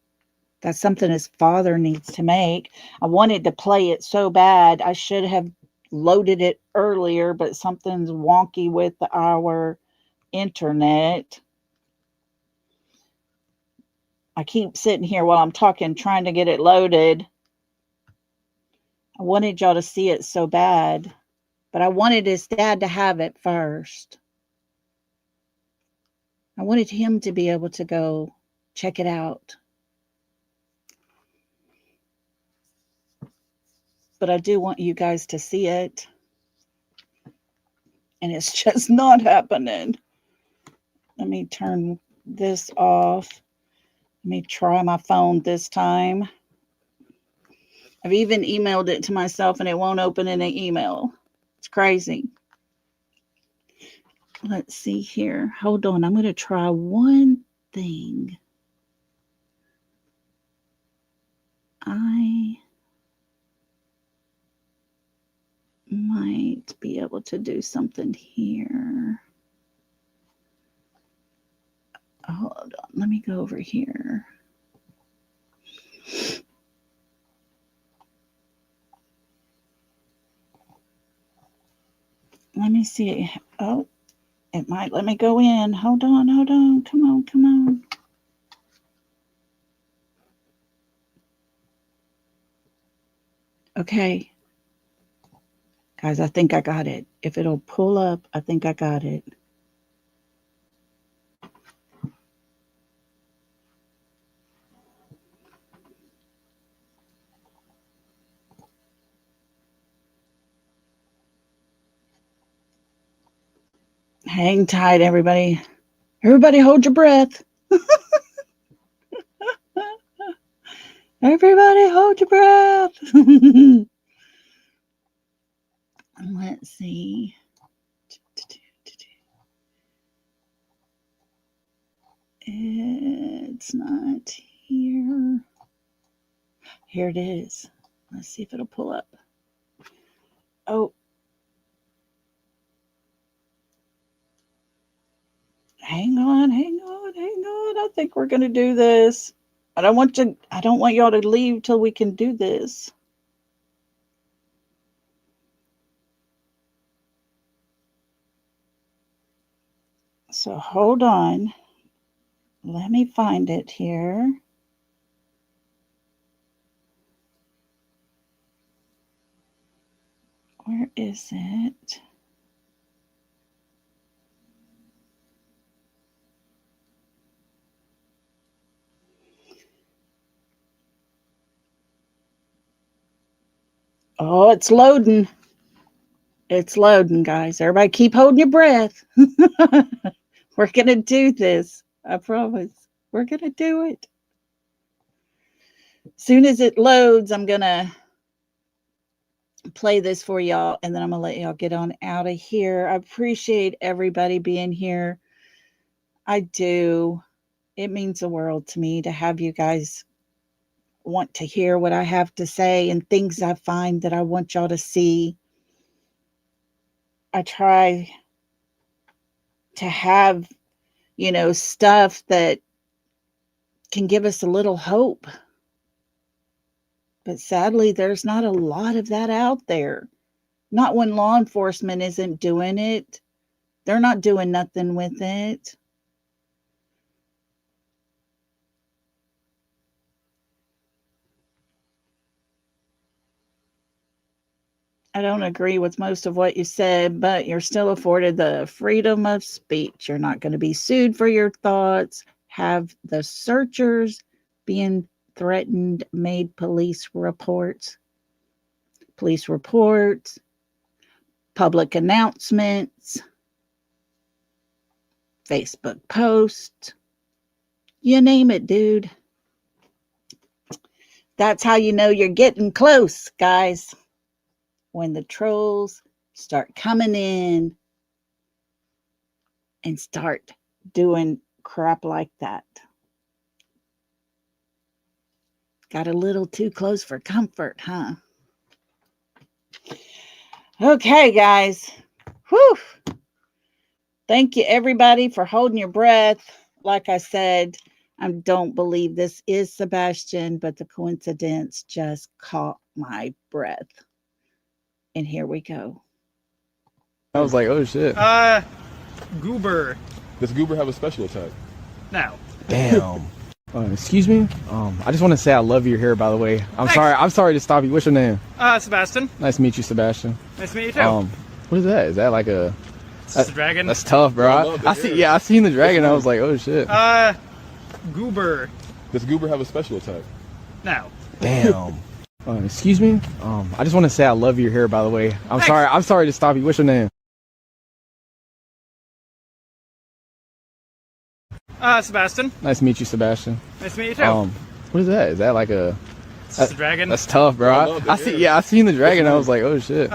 That's something his father needs to make. I wanted to play it so bad. I should have loaded it earlier, but something's wonky with our internet. I keep sitting here while I'm talking, trying to get it loaded. I wanted y'all to see it so bad, but I wanted his dad to have it first. I wanted him to be able to go check it out. But I do want you guys to see it. And it's just not happening. Let me turn this off. Let me try my phone this time. I've even emailed it to myself and it won't open in an email. It's crazy. Let's see here. Hold on. I'm going to try one thing. I might be able to do something here. Hold on. Let me go over here. Let me see. Oh, it might let me go in. Hold on. Come on. Okay. Guys, I think I got it. If it'll pull up, I think I got it. Hang tight, everybody. Everybody hold your breath. Everybody hold your breath. Let's see. It's not here. Here it is. Let's see if it'll pull up. Oh. Hang on. I think we're gonna do this. I don't want y'all to leave till we can do this. So hold on. Let me find it here. Where is it? Oh, it's loading. It's loading, guys. Everybody keep holding your breath. We're going to do this. I promise. We're going to do it. As soon as it loads, I'm going to play this for y'all, and then I'm going to let y'all get on out of here. I appreciate everybody being here. I do. It means the world to me to have you guys want to hear what I have to say and things I find that I want y'all to see. I try to have, stuff that can give us a little hope. But sadly, there's not a lot of that out there. Not when law enforcement isn't doing it. They're not doing nothing with it. I don't agree with most of what you said, but you're still afforded the freedom of speech. You're not going to be sued for your thoughts. Have the searchers being threatened made police reports, public announcements, Facebook posts, you name it, dude. That's how you know you're getting close, guys. When the trolls start coming in and start doing crap like that. Got a little too close for comfort, huh? Okay, guys. Whew. Thank you, everybody, for holding your breath. Like I said, I don't believe this is Sebastian, but the coincidence just caught my breath. And here we go. I was like, oh shit. Goober. Does Goober have a special attack? No. Damn. Excuse me. I just want to say I love your hair, by the way. I'm sorry to stop you. What's your name? Sebastian. Nice to meet you, Sebastian. Nice to meet you too. What is that? Is that like a? That's a dragon. That's tough, bro. I seen the dragon. I was like, oh shit. Goober. Does Goober have a special attack? No. Damn. Excuse me. I just want to say I love your hair, by the way. I'm sorry to stop you. What's your name? Sebastian. Nice to meet you, Sebastian. Nice to meet you too. What is that? Is that like a? That's a dragon. That's tough, bro. I seen the dragon. I was like, oh shit.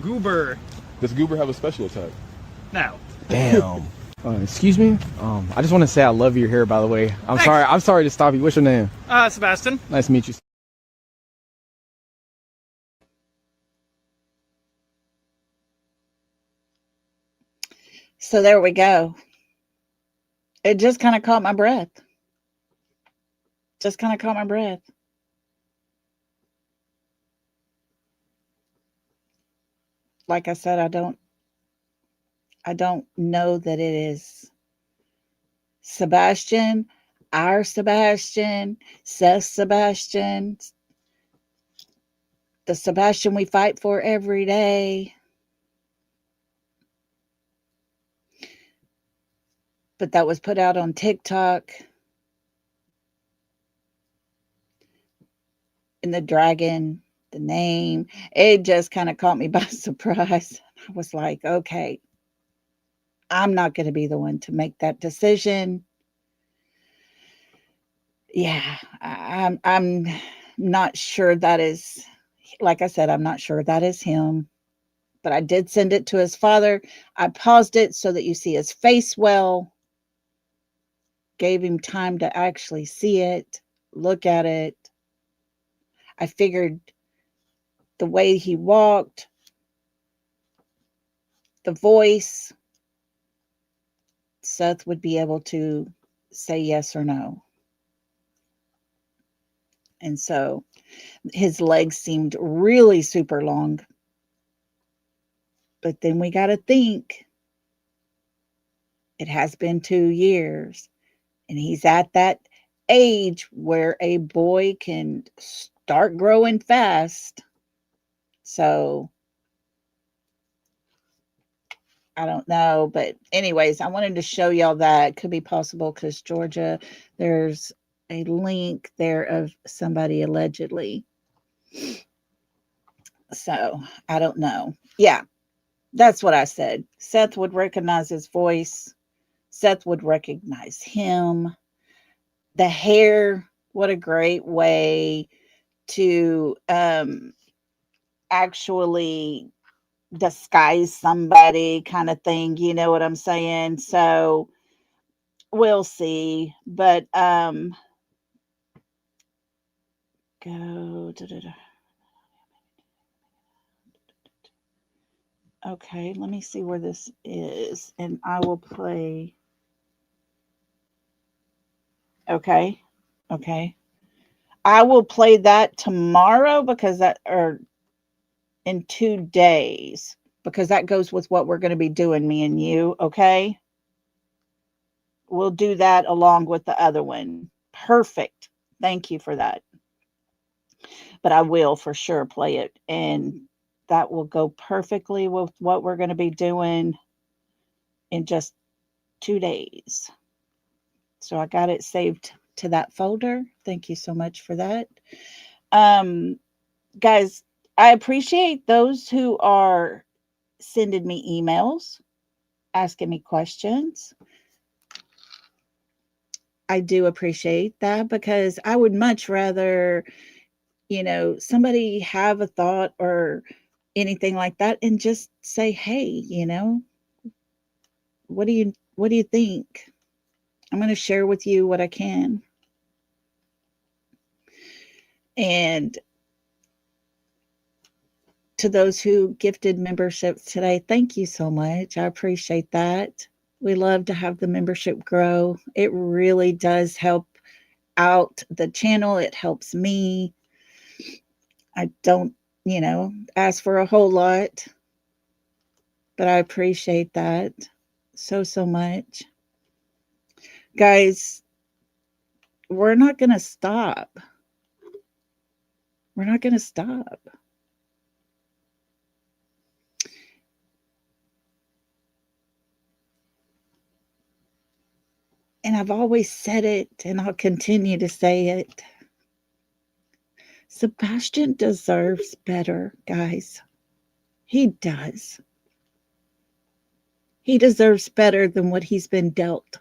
Goober. Does Goober have a special attack? No. Damn. Excuse me. I just want to say I love your hair, by the way. I'm sorry to stop you. What's your name? Sebastian. Nice to meet you. So there we go. It just kind of caught my breath. Like I said, I don't know that it is Sebastian, our Sebastian, Seth's Sebastian, the Sebastian we fight for every day. But that was put out on TikTok. And the dragon, the name, it just kind of caught me by surprise. I was like, okay, I'm not going to be the one to make that decision. Yeah, I'm not sure that is, like I said, I'm not sure that is him. But I did send it to his father. I paused it so that you see his face well. Gave him time to actually see it, look at it. I figured the way he walked, the voice, Seth would be able to say yes or no. And so his legs seemed really super long. But then we got to think it has been 2 years, and he's at that age where a boy can start growing fast. So I don't know. But anyways, I wanted to show y'all that could be possible because Georgia, there's a link there of somebody allegedly. So I don't know. Yeah, that's what I said. Seth would recognize his voice. Seth would recognize him. The hair, what a great way to actually disguise somebody, kind of thing. You know what I'm saying? So we'll see. But go. Okay, let me see where this is, and I will play. Okay, okay. I will play that tomorrow because that, or in 2 days, because that goes with what we're going to be doing, me and you. Okay, we'll do that along with the other one. Perfect. Thank you for that. But I will for sure play it, and that will go perfectly with what we're going to be doing in just 2 days. So I got it saved to that folder. Thank you so much for that. Um, Guys, I appreciate those who are sending me emails, asking me questions. I do appreciate that because I would much rather, somebody have a thought or anything like that and just say, "Hey, what do you think?" I'm going to share with you what I can. And to those who gifted memberships today, thank you so much. I appreciate that. We love to have the membership grow. It really does help out the channel. It helps me. I don't, ask for a whole lot, but I appreciate that so, so much. Guys, we're not going to stop. We're not going to stop. And I've always said it, and I'll continue to say it. Sebastian deserves better, guys. He does. He deserves better than what he's been dealt.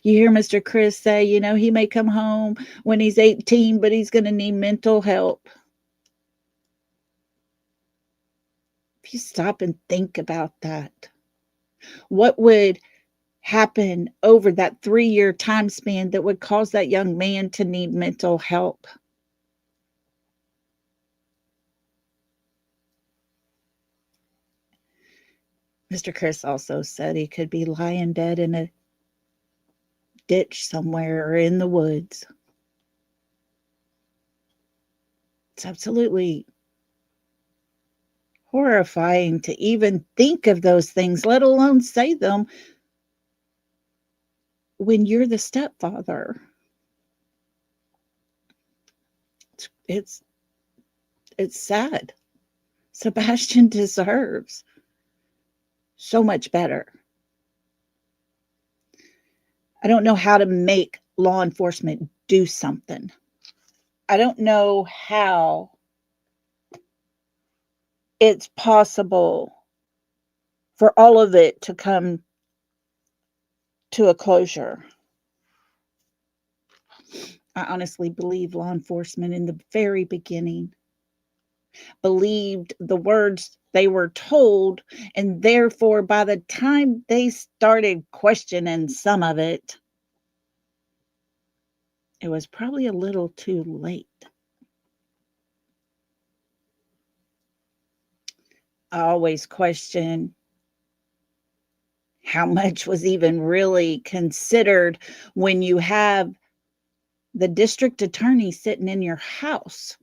You hear Mr. Chris say, he may come home when he's 18, but he's going to need mental help. If you stop and think about that, what would happen over that 3-year time span that would cause that young man to need mental help? Mr. Chris also said he could be lying dead in a ditch somewhere or in the woods. It's absolutely horrifying to even think of those things, let alone say them when you're the stepfather. It's sad. Sebastian deserves so much better. I don't know how to make law enforcement do something. I don't know how it's possible for all of it to come to a closure. I honestly believe law enforcement in the very beginning believed the words they were told, and therefore, by the time they started questioning some of it, it was probably a little too late. I always question how much was even really considered when you have the district attorney sitting in your house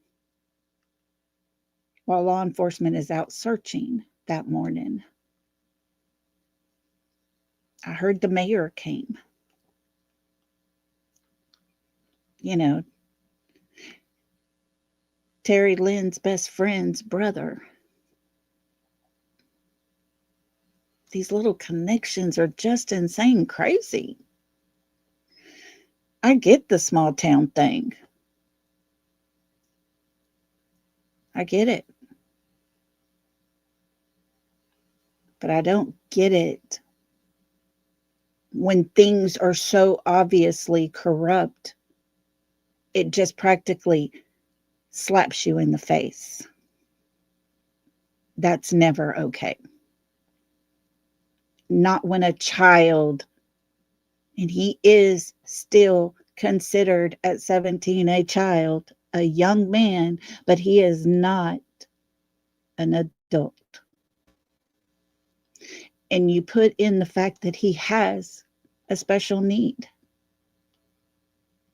while law enforcement is out searching that morning. I heard the mayor came. You know, Terry Lynn's best friend's brother. These little connections are just insane crazy. I get the small town thing. I get it. But I don't get it when things are so obviously corrupt. It just practically slaps you in the face. That's never okay. Not when a child, and he is still considered at 17 a child, a young man, but he is not an adult. And you put in the fact that he has a special need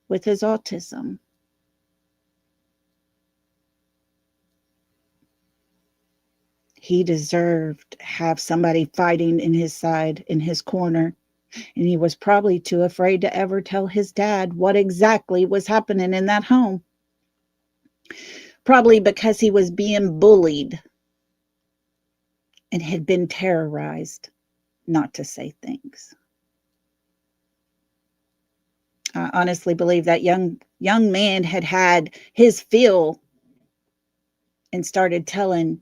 with his autism. He deserved to have somebody fighting in his side, in his corner. And he was probably too afraid to ever tell his dad what exactly was happening in that home. Probably because he was being bullied and had been terrorized not to say things. I honestly believe that young man had his fill and started telling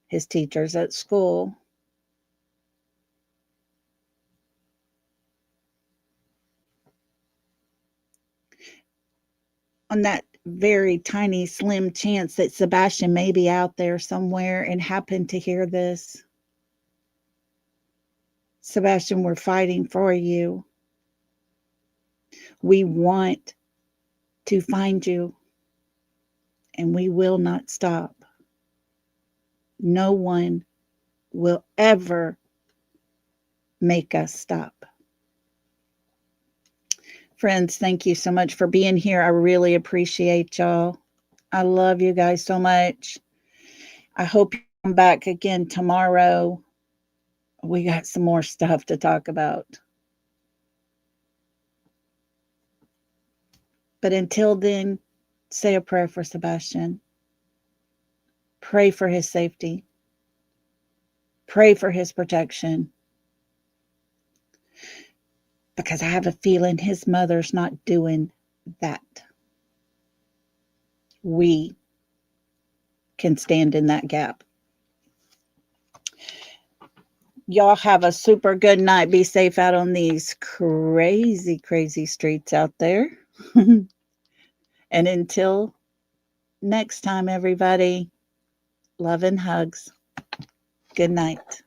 his teachers at school. On that very tiny, slim chance that Sebastian may be out there somewhere and happened to hear this. Sebastian, we're fighting for you. We want to find you, and we will not stop. No one will ever make us stop. Friends, thank you so much for being here. I really appreciate y'all. I love you guys so much. I hope you come back again tomorrow. We got some more stuff to talk about. But until then, say a prayer for Sebastian. Pray for his safety. Pray for his protection. Because I have a feeling his mother's not doing that. We can stand in that gap. Y'all have a super good night. Be safe out on these crazy, crazy streets out there. And until next time, everybody, love and hugs. Good night.